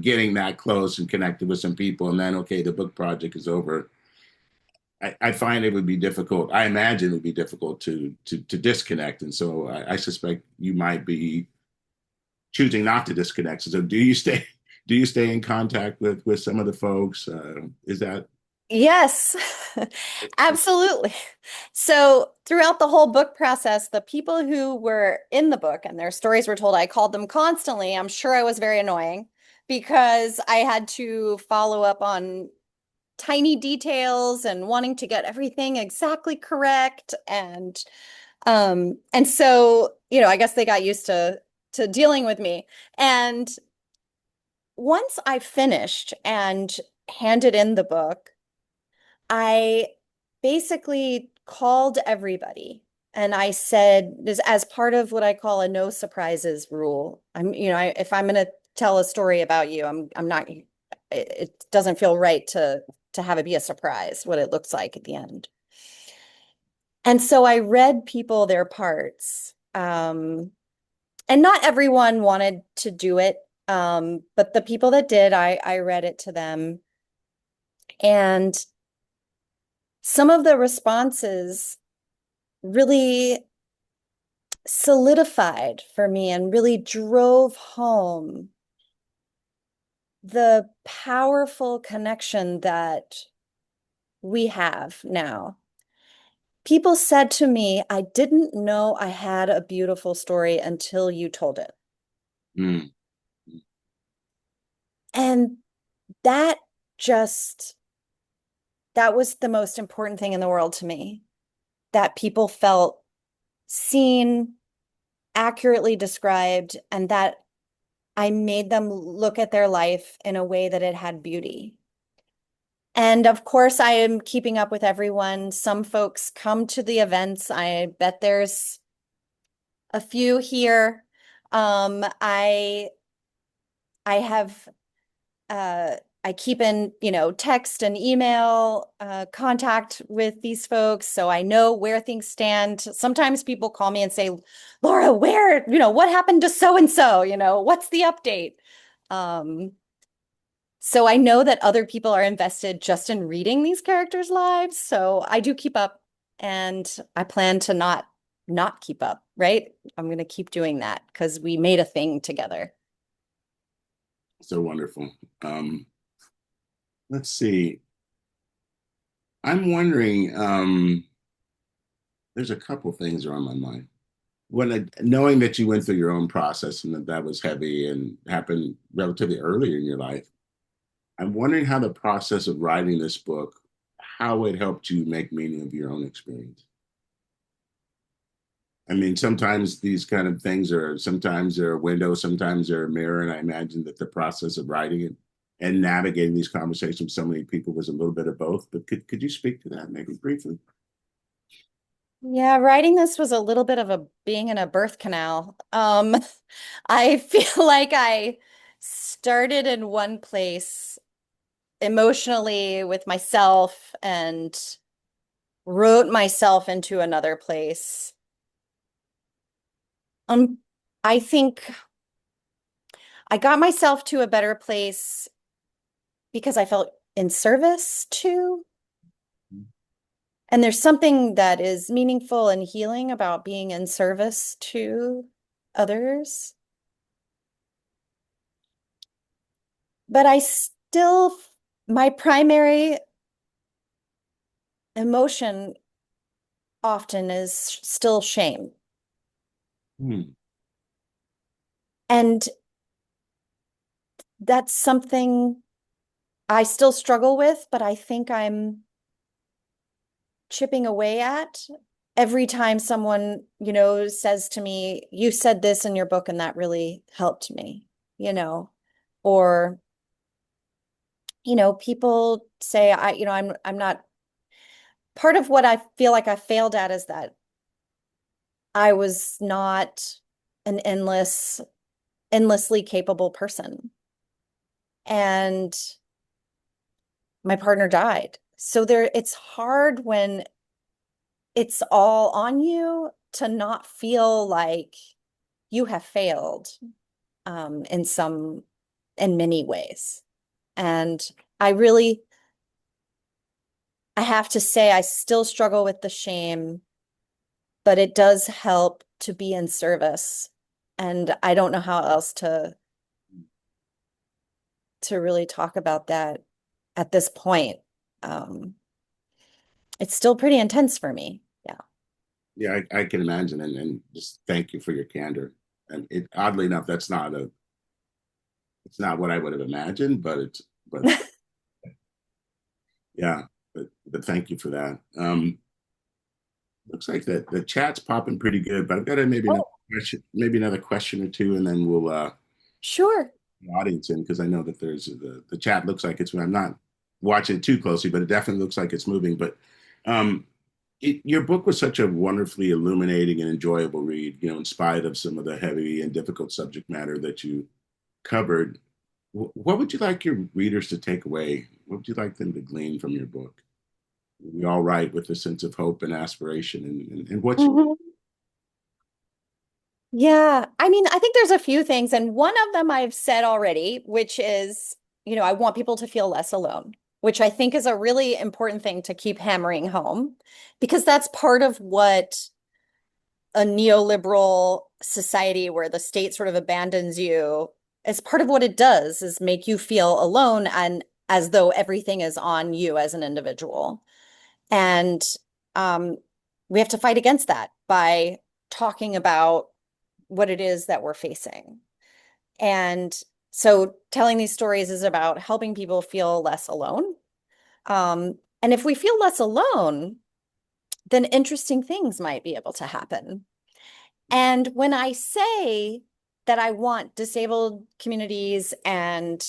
getting that close and connected with some people, and then okay, the book project is over. I find it would be difficult. I imagine it would be difficult to disconnect. And so I suspect you might be choosing not to disconnect. So do you stay in contact with some of the folks? Is that Yes, absolutely. So throughout the whole book process, the people who were in the book and their stories were told, I called them constantly. I'm sure I was very annoying because I had to follow up on tiny details and wanting to get everything exactly correct. And so, I guess they got used to dealing with me. And once I finished and handed in the book, I basically called everybody and I said, this as part of what I call a no surprises rule. If I'm going to tell a story about you, I'm not, it doesn't feel right to have it be a surprise what it looks like at the end. And so I read people their parts. And not everyone wanted to do it. But the people that did, I read it to them. And some of the responses really solidified for me and really drove home the powerful connection that we have now. People said to me, I didn't know I had a beautiful story until you told it. mm, And that just, that was the most important thing in the world to me, that people felt seen, accurately described, and that I made them look at their life in a way that it had beauty. And of course, I am keeping up with everyone. Some folks come to the events. I bet there's a few here. I have I keep in, text and email contact with these folks, so I know where things stand. Sometimes people call me and say, Laura, what happened to so and so? What's the update? So I know that other people are invested just in reading these characters' lives. So I do keep up, and I plan to not keep up, right? I'm going to keep doing that because we made a thing together. so wonderful? Let's see. I'm wondering, there's a couple things are on my mind. Knowing that you went through your own process and that was heavy and happened relatively early in your life, I'm wondering how the process of writing this book, how it helped you make meaning of your own experience. I mean, sometimes these kind of things sometimes they're a window, sometimes they're a mirror. And I imagine that the process of writing it and navigating these conversations with so many people was a little bit of both. But could you speak to that maybe briefly? Yeah, writing this was a little bit of a being in a birth canal. I feel like I started in one place emotionally with myself and wrote myself into another place. Um, I think I got myself to a better place because I felt in service to. And there's something that is meaningful and healing about being in service to others. But my primary emotion often is still shame. Hmm. And that's something I still struggle with, but I think I'm chipping away at every time someone, says to me, you said this in your book and that really helped me, or, people say, I'm not, part of what I feel like I failed at is that I was not an endlessly capable person. And my partner died. So it's hard when it's all on you to not feel like you have failed in many ways. And I really I have to say, I still struggle with the shame, but it does help to be in service. And I don't know how else to really talk about that at this point. Um, it's still pretty intense for me. Yeah. Yeah, I can imagine, and just thank you for your candor. And it, oddly enough, it's not what I would have imagined, but yeah, but thank you for that. Looks like that the chat's popping pretty good, but I've got Oh, maybe another question or two, and then we'll sure. the audience in because I know that there's the chat looks like it's. I'm not watching it too closely, but it definitely looks like it's moving. But um, your book was such a wonderfully illuminating and enjoyable read. You know, in spite of some of the heavy and difficult subject matter that you covered. What would you like your readers to take away? What would you like them to glean from your book? We all write with a sense of hope and aspiration, and what's Mhm. Yeah, I mean, I think there's a few things, and one of them I've said already, which is, I want people to feel less alone, which I think is a really important thing to keep hammering home, because that's part of what a neoliberal society where the state sort of abandons you, as part of what it does is make you feel alone and as though everything is on you as an individual. And um, we have to fight against that by talking about what it is that we're facing. And so telling these stories is about helping people feel less alone. And if we feel less alone, then interesting things might be able to happen. And when I say that I want disabled communities and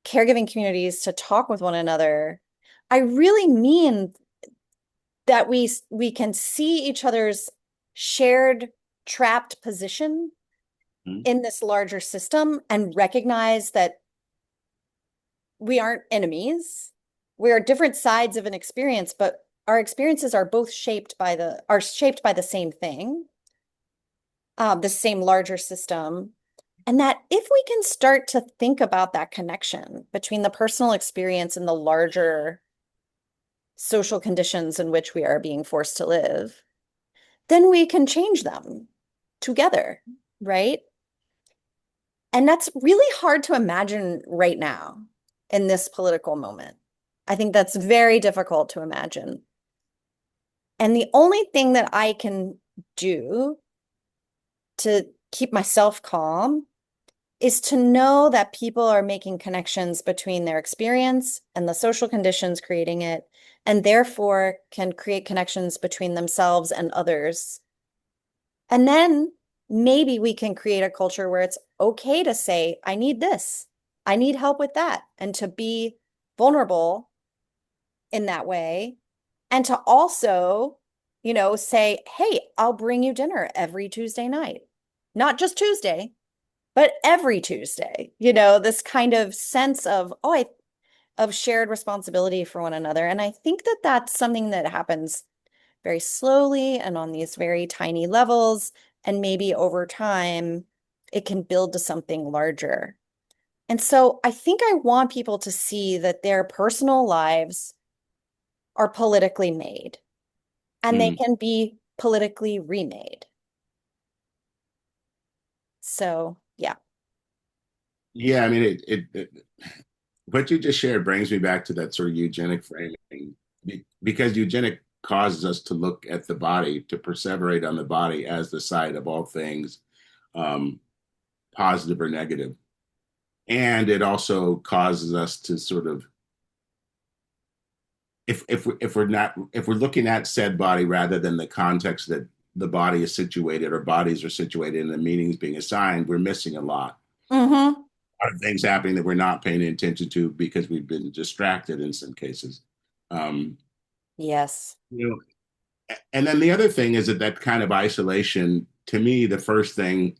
caregiving communities to talk with one another, I really mean that we can see each other's shared trapped position Mhm. in this larger system and recognize that we aren't enemies. We are different sides of an experience, but our experiences are both shaped by the same thing, the same larger system. And that if we can start to think about that connection between the personal experience and the larger social conditions in which we are being forced to live, then we can change them together, right? And that's really hard to imagine right now in this political moment. I think that's very difficult to imagine. And the only thing that I can do to keep myself calm is to know that people are making connections between their experience and the social conditions creating it, and therefore can create connections between themselves and others. And then maybe we can create a culture where it's okay to say, I need this, I need help with that, and to be vulnerable in that way. And to also, say, hey, I'll bring you dinner every Tuesday night. Not just Tuesday, but every Tuesday, this kind of sense of, of shared responsibility for one another. And I think that that's something that happens very slowly and on these very tiny levels. And maybe over time, it can build to something larger. And so I think I want people to see that their personal lives are politically made and they Mm. can be politically remade. So, yeah. Yeah, I mean what you just shared brings me back to that sort of eugenic framing because eugenic causes us to look at the body, to perseverate on the body as the site of all things um, positive or negative. And it also causes us to sort of if we're looking at said body rather than the context that the body is situated or bodies are situated and the meanings being assigned, we're missing a lot. Mm-hmm. A lot of things happening that we're not paying attention to because we've been distracted in some cases. Um, Yes. you know, and then the other thing is that kind of isolation, to me, the first thing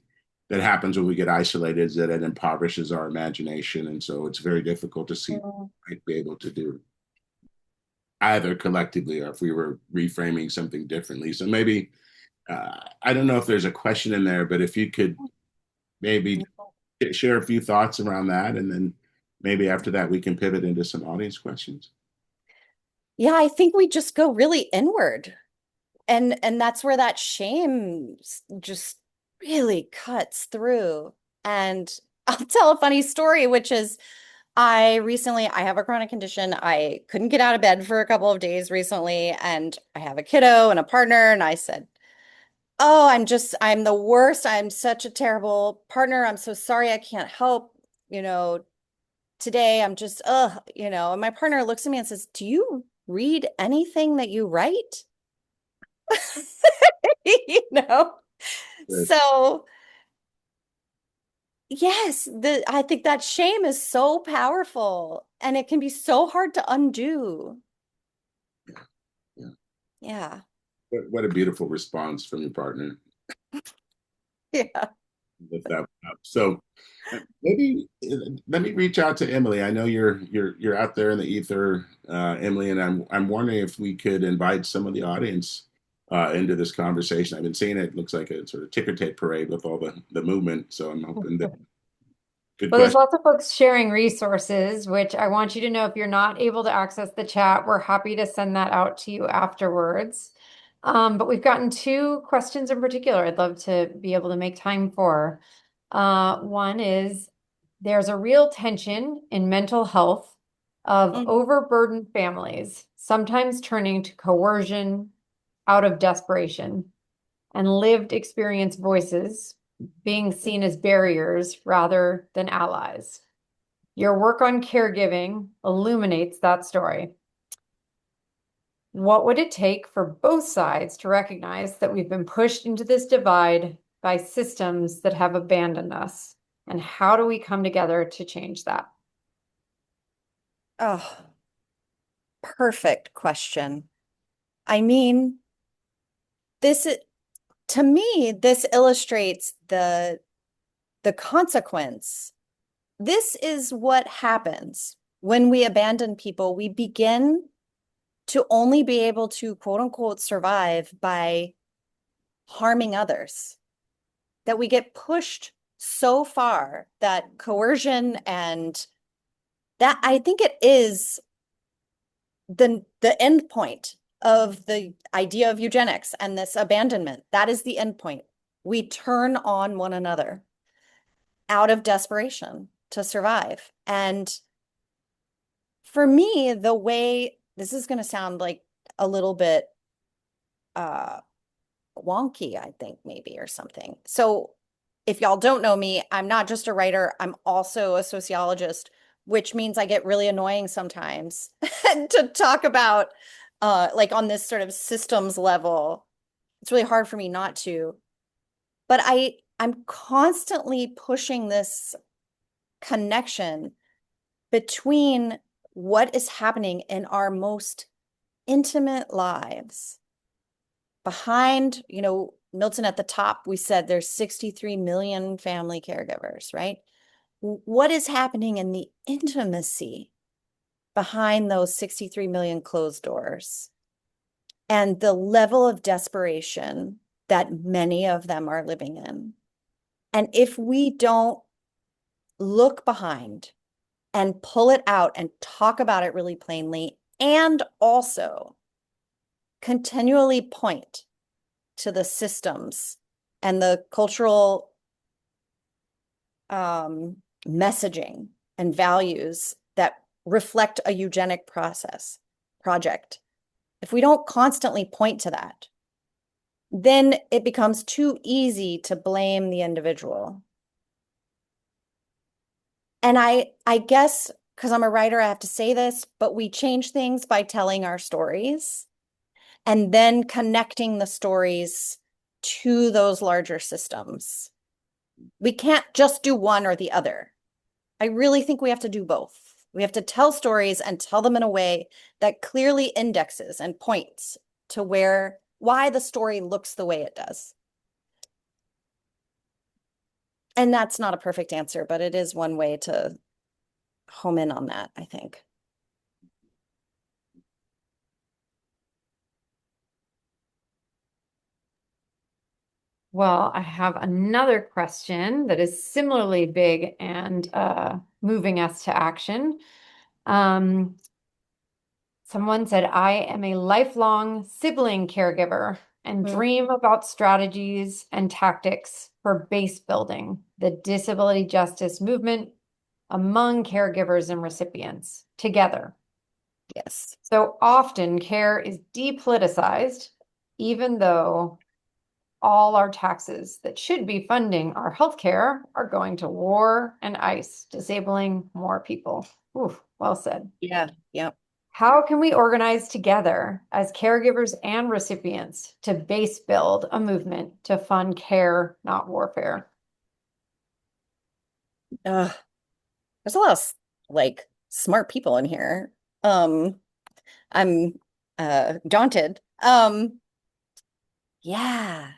that happens when we get isolated is that it impoverishes our imagination. And so it's very difficult to see what Mm. we might be able to do either collectively or if we were reframing something differently. So maybe, I don't know if there's a question in there, but if you could maybe share a few thoughts around that. And then maybe after that, we can pivot into some audience questions. yeah, I think we just go really inward. And that's where that shame just really cuts through. And I'll tell a funny story, which is I have a chronic condition. I couldn't get out of bed for a couple of days recently, and I have a kiddo and a partner, and I said, "Oh, I'm the worst. I'm such a terrible partner. I'm so sorry I can't help, you know, today. I'm just, And my partner looks at me and says, "Do you read anything that you write?" You know? But So, yes, I think that shame is so powerful and it can be so hard to undo. yeah, Yeah. what a beautiful response from your partner. Yeah. Lift that up. So maybe let me reach out to Emily. I know you're out there in the ether, Emily, and I'm wondering if we could invite some of the audience into this conversation. I've been seeing it looks like a sort of ticker tape parade with all the movement. So I'm hoping that good Well, there's question. lots of folks sharing resources, which I want you to know if you're not able to access the chat, we're happy to send that out to you afterwards. But we've gotten two questions in particular I'd love to be able to make time for. One is there's a real tension in mental health of Mm. overburdened families, sometimes turning to coercion out of desperation, and lived experience voices being seen as barriers rather than allies. Your work on caregiving illuminates that story. What would it take for both sides to recognize that we've been pushed into this divide by systems that have abandoned us? And how do we come together to change that? Oh, perfect question. I mean, this to me, this illustrates the consequence. This is what happens when we abandon people. We begin to only be able to quote unquote survive by harming others, that we get pushed so far that coercion and that I think it is the end point of the idea of eugenics and this abandonment. That is the end point. We turn on one another out of desperation to survive. And for me, the way this is going to sound like a little bit uh wonky, I think, maybe, or something. So if y'all don't know me, I'm not just a writer, I'm also a sociologist, which means I get really annoying sometimes to talk about like on this sort of systems level. It's really hard for me not to. But I'm constantly pushing this connection between what is happening in our most intimate lives behind, Milton at the top, we said there's 63 million family caregivers, right? What is happening in the intimacy behind those 63 million closed doors and the level of desperation that many of them are living in? And if we don't look behind and pull it out and talk about it really plainly, and also continually point to the systems and the cultural messaging and values that reflect a eugenic project, if we don't constantly point to that, then it becomes too easy to blame the individual. And I guess because I'm a writer, I have to say this, but we change things by telling our stories and then connecting the stories to those larger systems. We can't just do one or the other. I really think we have to do both. We have to tell stories and tell them in a way that clearly indexes and points to why the story looks the way it does. And that's not a perfect answer, but it is one way to home in on that, I think. Well, I have another question that is similarly big and moving us to action. Um, Someone said, I am a lifelong sibling caregiver and Mm, dream about strategies and tactics for base building the disability justice movement among caregivers and recipients together. yes. So often care is depoliticized, even though all our taxes that should be funding our healthcare are going to war and ICE, disabling more people. Ooh, well said. Yeah. Yep. How can we organize together as caregivers and recipients to base build a movement to fund care, not warfare? There's a lot of like smart people in here. I'm daunted. Yeah.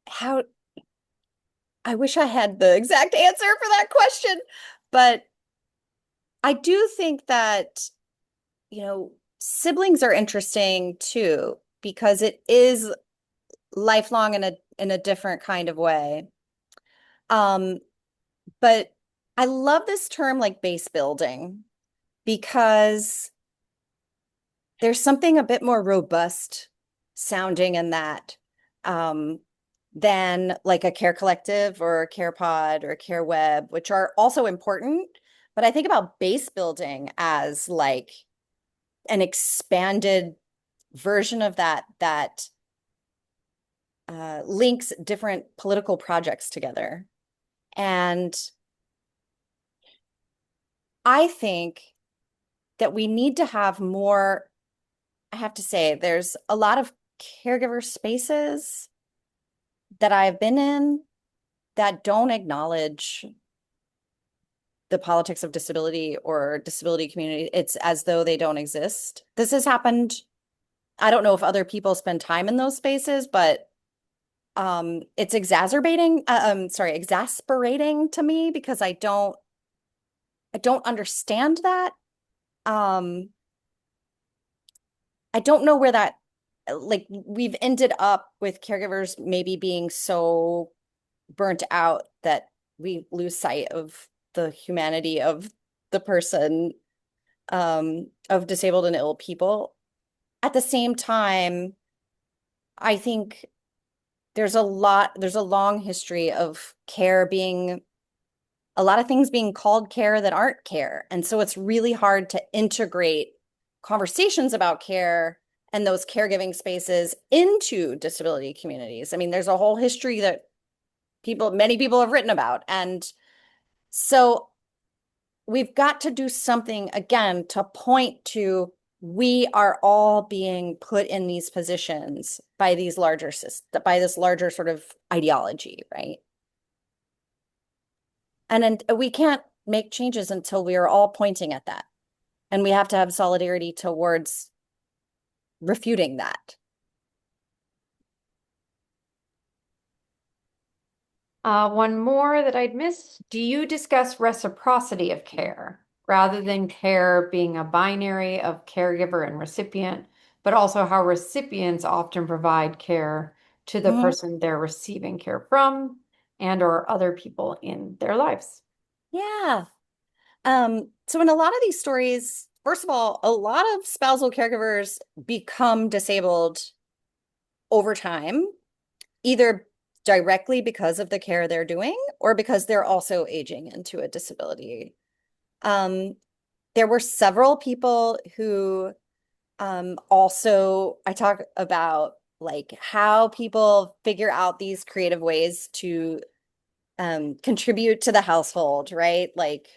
How I wish I had the exact answer for that question, but I do think that, siblings are interesting too, because it is lifelong in a different kind of way. Um, but I love this term like base building because there's something a bit more robust sounding in that um, than like a care collective or a care pod or a care web, which are also important. But I think about base building as like an expanded version of that links different political projects together. And I think that we need to have more. I have to say, there's a lot of caregiver spaces that I've been in that don't acknowledge the politics of disability or disability community. It's as though they don't exist. This has happened. I don't know if other people spend time in those spaces, but it's exasperating to me because I don't understand that. Um, I don't know where that like we've ended up with caregivers maybe being so burnt out that we lose sight of the humanity of the person, of disabled and ill people. At the same time, I think there's a long history of care being a lot of things being called care that aren't care. And so it's really hard to integrate conversations about care and those caregiving spaces into disability communities. I mean, there's a whole history that many people have written about. And so we've got to do something again to point to we are all being put in these positions by by this larger sort of ideology, right? And we can't make changes until we are all pointing at that. And we have to have solidarity towards refuting that. One more that I'd missed. Do you discuss reciprocity of care rather than care being a binary of caregiver and recipient, but also how recipients often provide care to the Mhm. person they're receiving care from and or other people in their lives? Yeah. So in a lot of these stories, first of all, a lot of spousal caregivers become disabled over time, either directly because of the care they're doing or because they're also aging into a disability. Um, there were several people who also I talk about like how people figure out these creative ways to contribute to the household, right? Like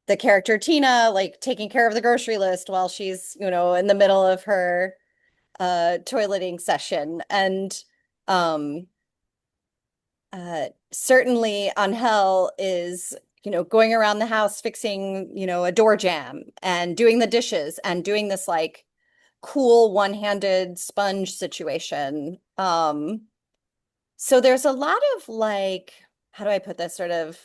the character Tina, like taking care of the grocery list while she's, in the middle of her toileting session. And um certainly Angel is, going around the house fixing, a door jamb and doing the dishes and doing this like cool one-handed sponge situation. So there's a lot of like, how do I put this sort of,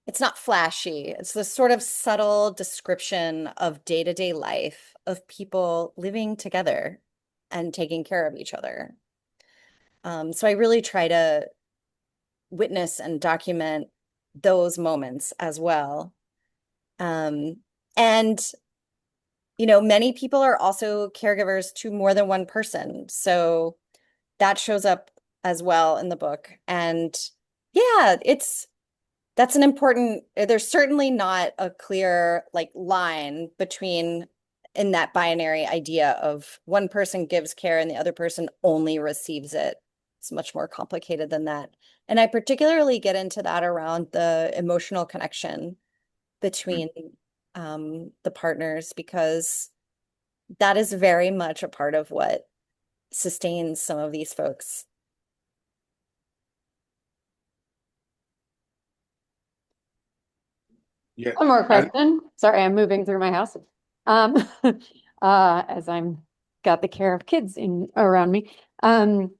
it's not flashy. It's this sort of subtle description of day-to-day life of people living together and taking care of each other. So I really try to witness and document those moments as well. Um, And, many people are also caregivers to more than one person. So that shows up as well in the book. And yeah, that's an important, there's certainly not a clear like line between in that binary idea of one person gives care and the other person only receives it. It's much more complicated than that. And I particularly get into that around the emotional connection between the partners, because that is very much a part of what sustains some of these folks. Yeah. One more I- question. Sorry, I'm moving through my house. Um, as I'm got the care of kids in around me. I'm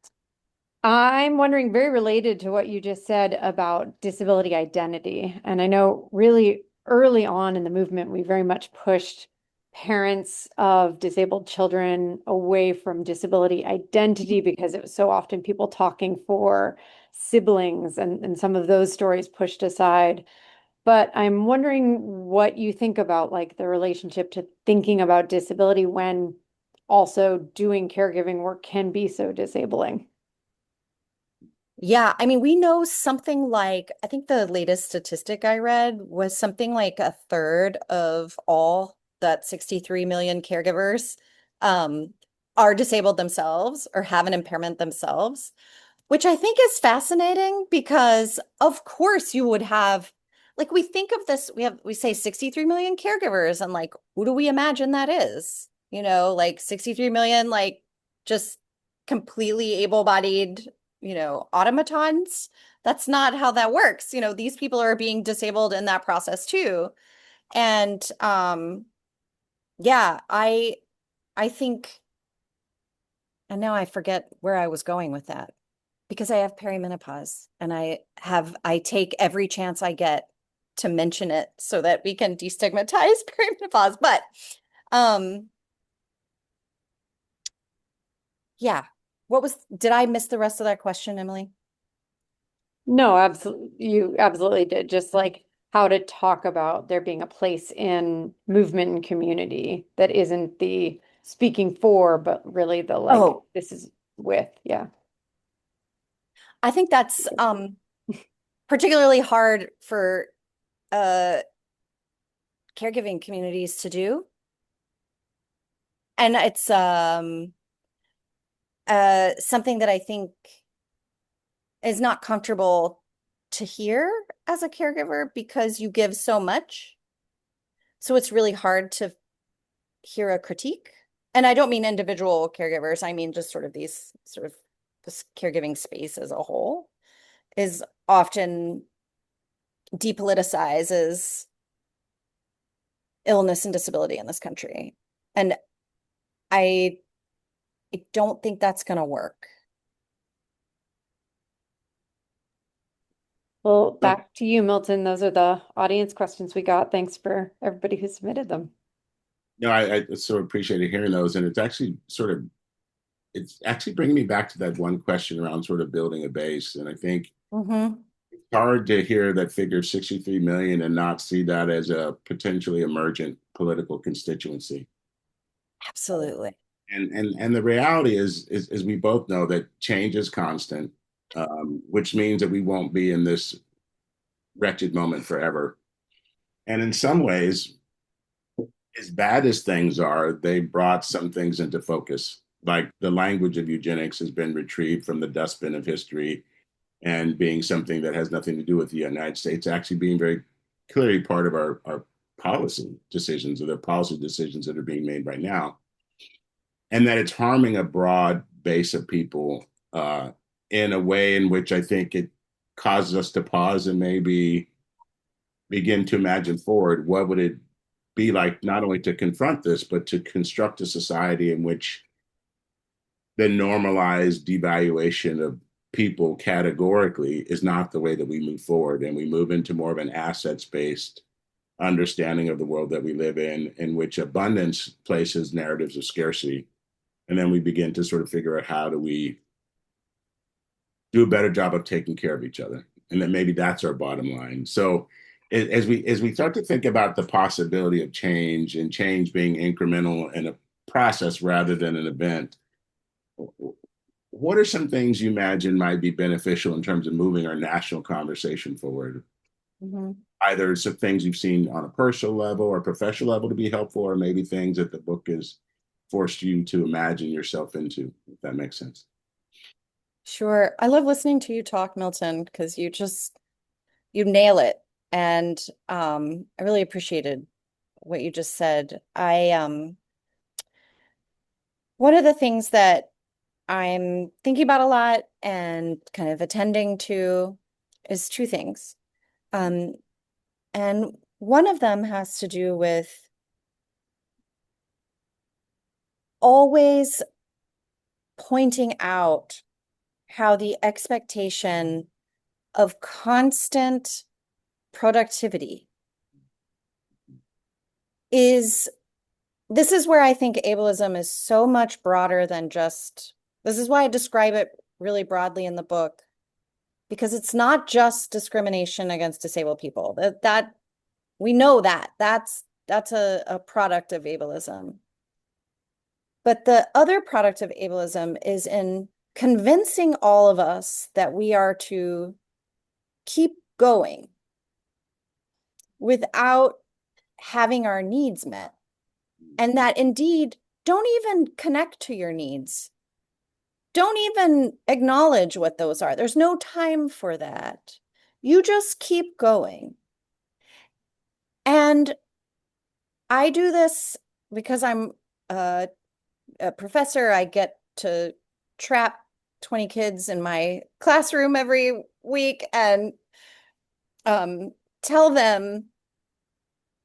wondering, very related to what you just said about disability identity. And I know really early on in the movement, we very much pushed parents of disabled children away from disability identity because it was so often people talking for siblings and some of those stories pushed aside. But I'm wondering what you think about like the relationship to thinking about disability when also doing caregiving work can be so disabling. Yeah, I mean, we know something like, I think the latest statistic I read was something like a third of all that 63 million caregivers um, are disabled themselves or have an impairment themselves, which I think is fascinating because, of course, you would have, like, we think of this, we say 63 million caregivers, and like, who do we imagine that is? Like 63 million, like, just completely able-bodied, automatons. That's not how that works. These people are being disabled in that process too. And yeah, I think, and now I forget where I was going with that, because I have perimenopause and I take every chance I get to mention it so that we can destigmatize perimenopause. But um yeah. Did I miss the rest of that question, Emily? No, absolutely. You absolutely did. Just like how to talk about there being a place in movement and community that isn't the speaking for, but really the like, Oh, this is with. Yeah. I think that's particularly hard for uh caregiving communities to do. And it's something that I think is not comfortable to hear as a caregiver because you give so much. So it's really hard to hear a critique. And I don't mean individual caregivers, I mean just sort of this caregiving space as a whole is often depoliticizes illness and disability in this country. And I I don't think that's going to work. Well, back to you, Milton. Those are the audience questions we got. Thanks for everybody who submitted them. No, I so appreciated hearing those, and it's actually bringing me back to that one question around sort of building a base. And I think Hmm. it's hard to hear that figure 63 million and not see that as a potentially emergent political constituency. Absolutely. And the reality is we both know that change is constant, which means that we won't be in this wretched moment forever. And in some ways, as bad as things are, they brought some things into focus. Like the language of eugenics has been retrieved from the dustbin of history and being something that has nothing to do with the United States, actually being very clearly part of our policy decisions or the policy decisions that are being made right now. And that it's harming a broad base of people in a way in which I think it causes us to pause and maybe begin to imagine forward what would it be like not only to confront this, but to construct a society in which the normalized devaluation of people categorically is not the way that we move forward. And we move into more of an assets based understanding of the world that we live in which abundance places narratives of scarcity. And then we begin to sort of figure out how do we do a better job of taking care of each other. And then maybe that's our bottom line. So as we start to think about the possibility of change and change being incremental and a process rather than an event, what are some things you imagine might be beneficial in terms of moving our national conversation forward? Mhm. Either some things you've seen on a personal level or professional level to be helpful, or maybe things that the book has forced you to imagine yourself into, if that makes sense. Sure. I love listening to you talk, Milton, because you nail it. And I really appreciated what you just said. One of the things that I'm thinking about a lot and kind of attending to is two things. Um, and one of them has to do with always pointing out how the expectation of constant productivity is this is where I think ableism is so much broader than just this is why I describe it really broadly in the book, because it's not just discrimination against disabled people. That we know that's a product of ableism. But the other product of ableism is in convincing all of us that we are to keep going without having our needs met. And that indeed don't even connect to your needs. Don't even acknowledge what those are. There's no time for that. You just keep going. And I do this because I'm a professor. I get to trap 20 kids in my classroom every week and tell them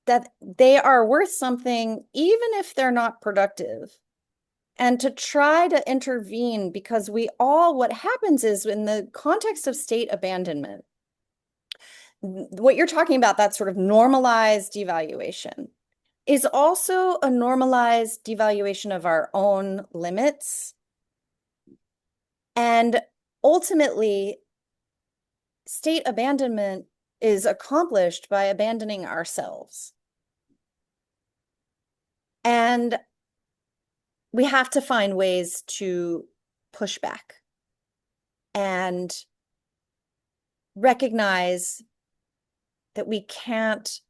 that they are worth something, even if they're not productive. And to try to intervene, because what happens is in the context of state abandonment, what you're talking about, that sort of normalized devaluation, is also a normalized devaluation of our own limits. And ultimately, state abandonment is accomplished by abandoning ourselves. And we have to find ways to push back and recognize that we can't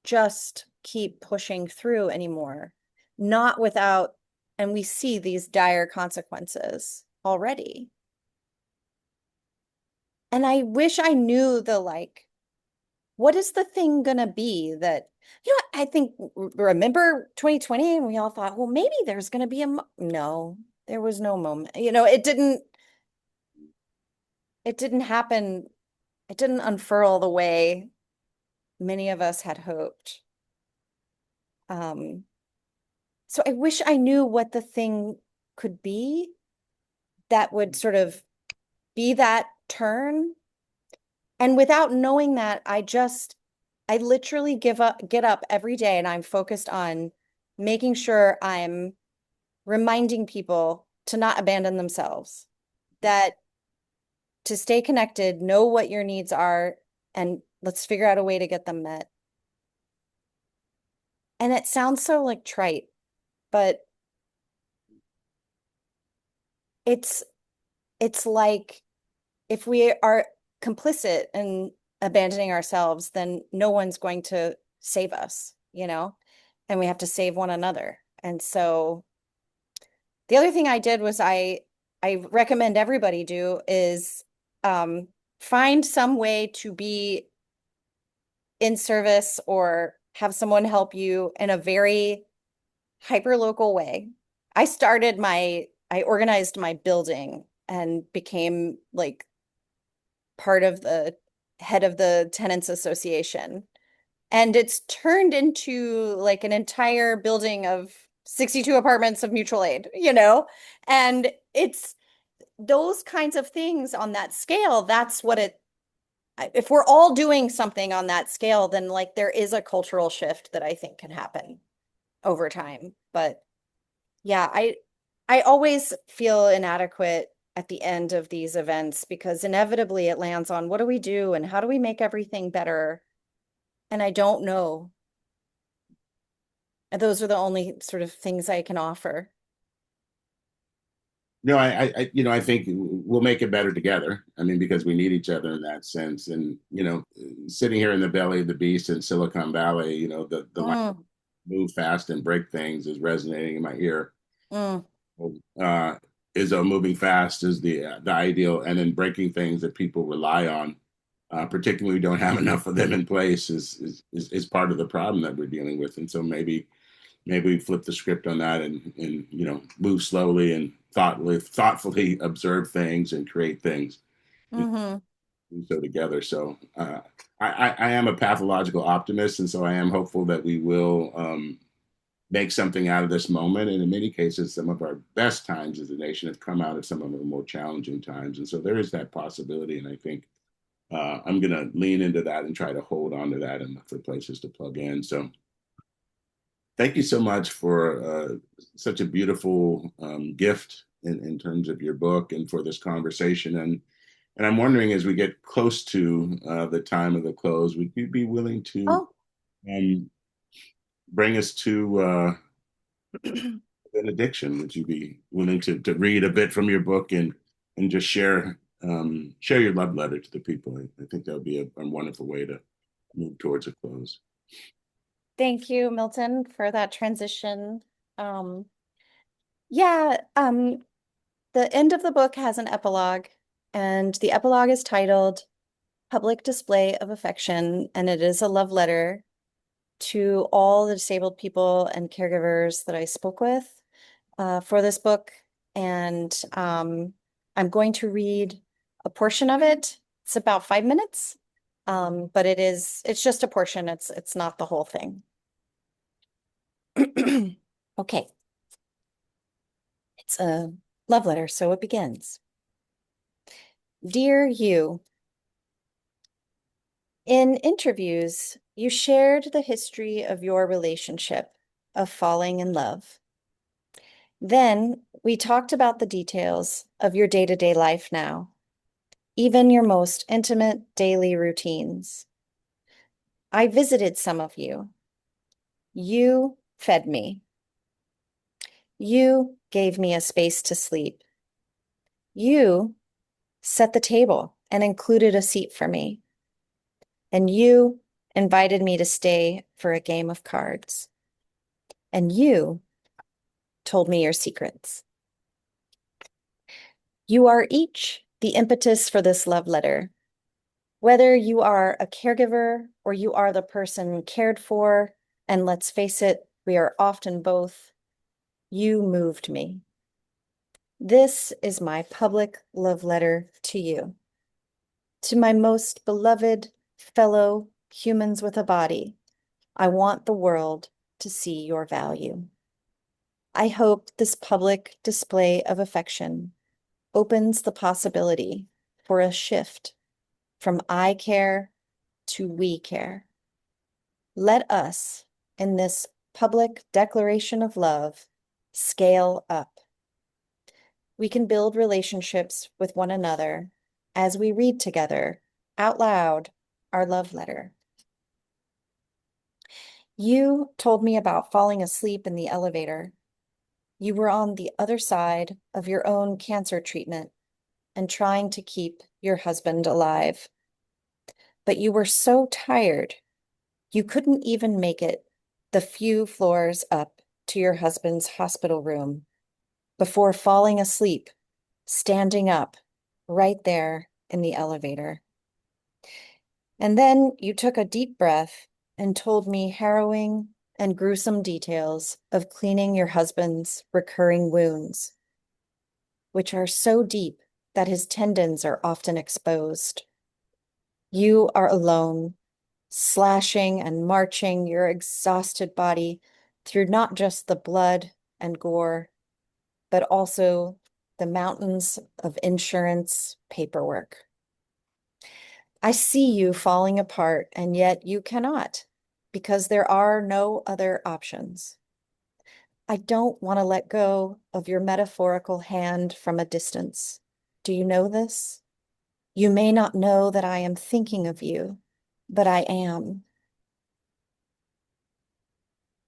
just keep pushing through anymore, not without, and we see these dire consequences already. And I wish I knew what is the thing gonna be that, I think, remember 2020 and we all thought, well, maybe there's gonna be no, there was no moment. It didn't happen. It didn't unfurl the way many of us had hoped. So I wish I knew what the thing could be that would sort of be that turn. And without knowing that, I literally get up every day and I'm focused on making sure I'm reminding people to not abandon themselves, that to stay connected, know what your needs are, and let's figure out a way to get them met. And it sounds so like trite, but it's like if we are complicit in abandoning ourselves, then no one's going to save us, and we have to save one another. And so the other thing I did was I recommend everybody do is find some way to be in service or have someone help you in a very hyper local way. I organized my building and became like part of the head of the tenants association. And it's turned into like an entire building of 62 apartments of mutual aid, And it's those kinds of things on that scale. If we're all doing something on that scale, then like there is a cultural shift that I think can happen over time. But yeah, I always feel inadequate at the end of these events because inevitably it lands on what do we do and how do we make everything better? and I don't know. And those are the only sort of things I can offer. No, I think we'll make it better together. I mean, because we need each other in that sense. And, sitting here in the belly of the beast in Silicon Valley, the line Mm, move fast and break things is resonating in my ear. mm, Uh, moving fast is the ideal, and then breaking things that people rely on, particularly we don't have enough of them in place, is part of the problem that we're dealing with. And so maybe we flip the script on that and move slowly and thoughtfully observe things and create things, mm-hmm, do so together. So I am a pathological optimist, and so I am hopeful that we will make something out of this moment. And in many cases, some of our best times as a nation have come out of some of our more challenging times, and so there is that possibility. And I think I'm going to lean into that and try to hold on to that and look for places to plug in. So thank you so much for such a beautiful gift in terms of your book and for this conversation. And I'm wondering, as we get close to the time of the close, would you be willing to oh, um, bring us to benediction? Would you be willing to read a bit from your book and just share your love letter to the people? I think that would be a wonderful way to move towards a close. thank you, Milton, for that transition. Um, yeah, the end of the book has an epilogue, and the epilogue is titled Public Display of Affection, and it is a love letter to all the disabled people and caregivers that I spoke with for this book. And I'm going to read a portion of it. It's about 5 minutes, but it's just a portion. It's not the whole thing. Okay, it's a love letter, so it begins. Dear you, in interviews, you shared the history of your relationship, of falling in love. Then we talked about the details of your day-to-day life now, even your most intimate daily routines. I visited some of you. You fed me. You gave me a space to sleep. You set the table and included a seat for me. And you invited me to stay for a game of cards. And you told me your secrets. You are each the impetus for this love letter. Whether you are a caregiver or you are the person cared for, and let's face it, we are often both, you moved me. This is my public love letter to you. To my most beloved fellow humans with a body, I want the world to see your value. I hope this public display of affection opens the possibility for a shift from I care to we care. Let us, in this public declaration of love, scale up. We can build relationships with one another as we read together out loud our love letter. You told me about falling asleep in the elevator. You were on the other side of your own cancer treatment and trying to keep your husband alive. But you were so tired, you couldn't even make it the few floors up to your husband's hospital room before falling asleep, standing up right there in the elevator. And then you took a deep breath and told me harrowing and gruesome details of cleaning your husband's recurring wounds, which are so deep that his tendons are often exposed. You are alone, slashing and marching your exhausted body through not just the blood and gore, but also the mountains of insurance paperwork. I see you falling apart, and yet you cannot, because there are no other options. I don't want to let go of your metaphorical hand from a distance. Do you know this? You may not know that I am thinking of you, but I am.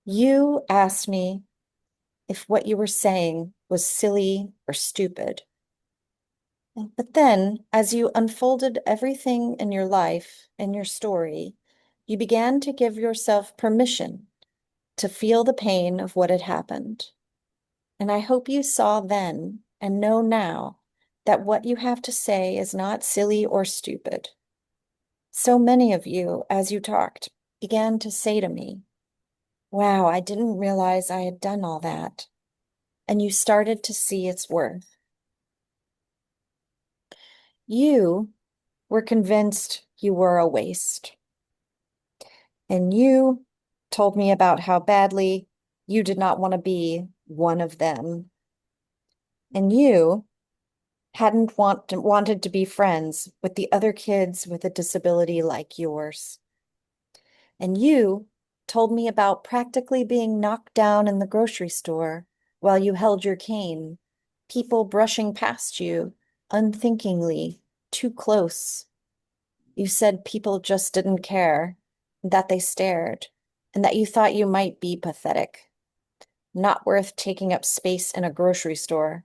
You asked me if what you were saying was silly or stupid. But then, as you unfolded everything in your life and your story, you began to give yourself permission to feel the pain of what had happened. And I hope you saw then and know now that what you have to say is not silly or stupid. So many of you, as you talked, began to say to me, wow, I didn't realize I had done all that. And you started to see its worth. You were convinced you were a waste. And you told me about how badly you did not want to be one of them. And you hadn't wanted to be friends with the other kids with a disability like yours. And you told me about practically being knocked down in the grocery store while you held your cane, people brushing past you unthinkingly, too close. You said people just didn't care, that they stared, and that you thought you might be pathetic, not worth taking up space in a grocery store,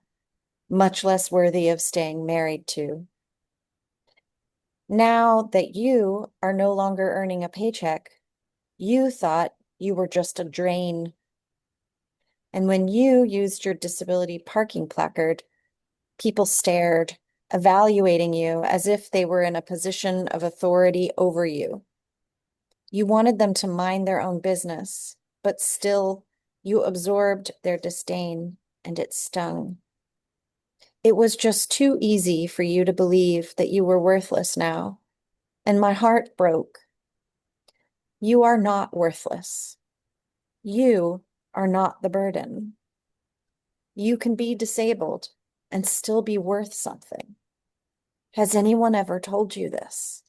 much less worthy of staying married to. Now that you are no longer earning a paycheck, you thought you were just a drain. And when you used your disability parking placard, people stared, evaluating you as if they were in a position of authority over you. You wanted them to mind their own business, but still you absorbed their disdain, and it stung. It was just too easy for you to believe that you were worthless now, and my heart broke. You are not worthless. You are not the burden. You can be disabled and still be worth something. Has anyone ever told you this?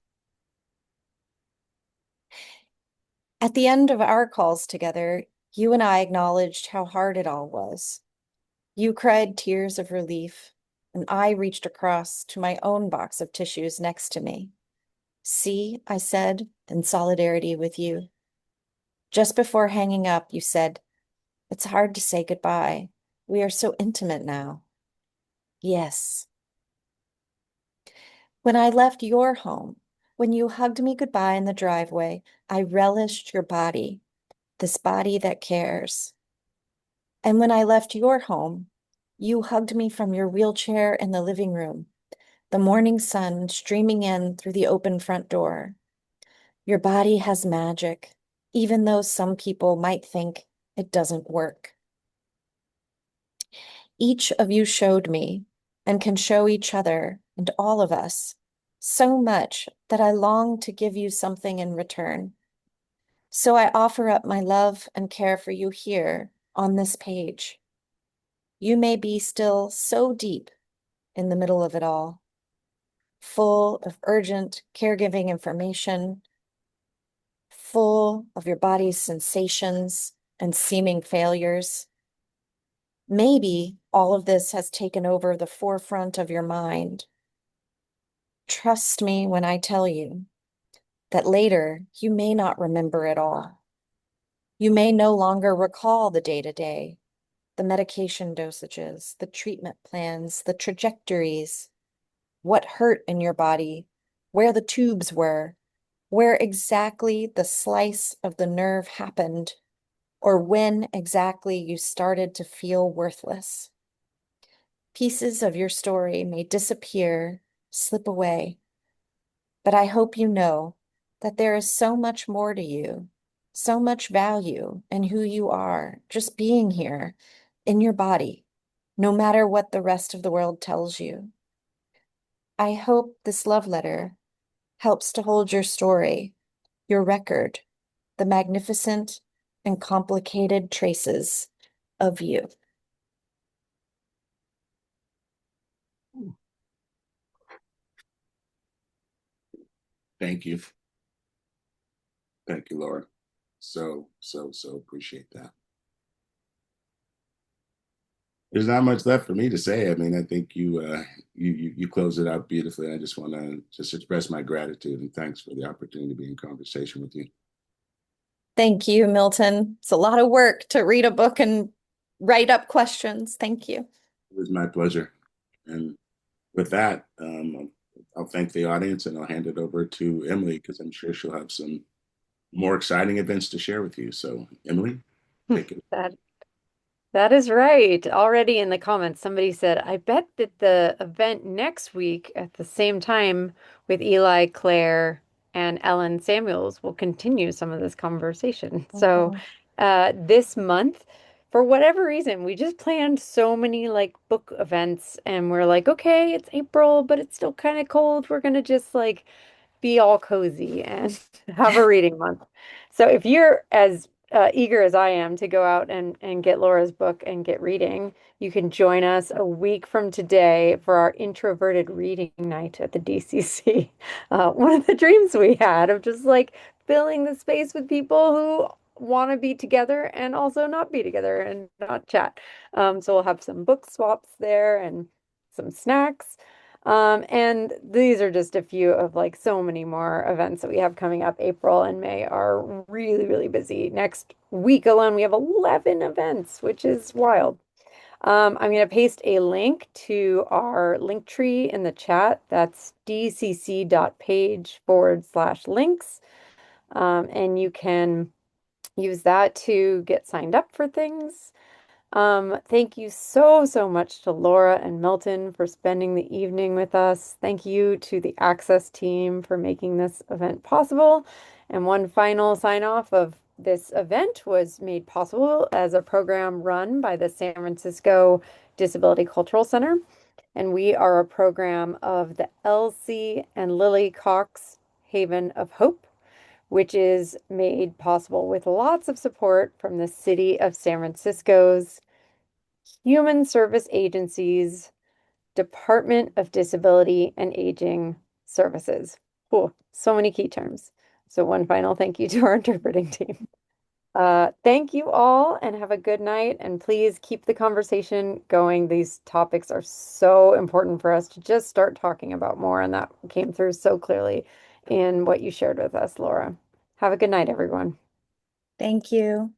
At the end of our calls together, you and I acknowledged how hard it all was. You cried tears of relief, and I reached across to my own box of tissues next to me. See, I said, in solidarity with you. Just before hanging up, you said, it's hard to say goodbye. We are so intimate now. Yes. When I left your home, when you hugged me goodbye in the driveway, I relished your body, this body that cares. And when I left your home, you hugged me from your wheelchair in the living room, the morning sun streaming in through the open front door. Your body has magic, even though some people might think it doesn't work. Each of you showed me, and can show each other and all of us, so much that I long to give you something in return. So I offer up my love and care for you here on this page. You may be still so deep in the middle of it all, full of urgent caregiving information, full of your body's sensations and seeming failures. Maybe all of this has taken over the forefront of your mind. Trust me when I tell you that later you may not remember it all. You may no longer recall the day-to-day, the medication dosages, the treatment plans, the trajectories, what hurt in your body, where the tubes were, where exactly the slice of the nerve happened, or when exactly you started to feel worthless. Pieces of your story may disappear, slip away, but I hope you know that there is so much more to you, so much value in who you are, just being here in your body, no matter what the rest of the world tells you. I hope this love letter helps to hold your story, your record, the magnificent and complicated traces of you. Thank you. Thank you, Laura. So appreciate that. There's not much left for me to say. I mean, I think you close it out beautifully. I just want to just express my gratitude and thanks for the opportunity to be in conversation with you. Thank you, Milton. It's a lot of work to read a book and write up questions. Thank you. It was my pleasure. And with that, I'll thank the audience and I'll hand it over to Emily because I'm sure she'll have some more exciting events to share with you. So, Emily, take it. That That is right. Already in the comments, somebody said, I bet that the event next week at the same time with Eli, Claire, and Ellen Samuels will continue some of this conversation. So, Mhm. this month, for whatever reason, we just planned so many like book events, and we're like, okay, it's April, but it's still kind of cold. We're gonna just like be all cozy and have a reading month. So if you're as eager as I am to go out and get Laura's book and get reading, you can join us a week from today for our introverted reading night at the DCC. One of the dreams we had of just like filling the space with people who want to be together and also not be together and not chat. So we'll have some book swaps there and some snacks. And these are just a few of like so many more events that we have coming up. April and May are really, really busy. Next week alone, we have 11 events, which is wild. I'm going to paste a link to our link tree in the chat. That's dcc.page/links. And you can use that to get signed up for things. Thank you so, so much to Laura and Milton for spending the evening with us. Thank you to the Access team for making this event possible. And one final sign off of this event was made possible as a program run by the San Francisco Disability Cultural Center. And we are a program of the Elsie and Lily Cox Haven of Hope, which is made possible with lots of support from the City of San Francisco's Human Service Agency's Department of Disability and Aging Services. Cool. So many key terms. So one final thank you to our interpreting team. Thank you all and have a good night. And please keep the conversation going. These topics are so important for us to just start talking about more. And that came through so clearly in what you shared with us, Laura. Have a good night, everyone. Thank you.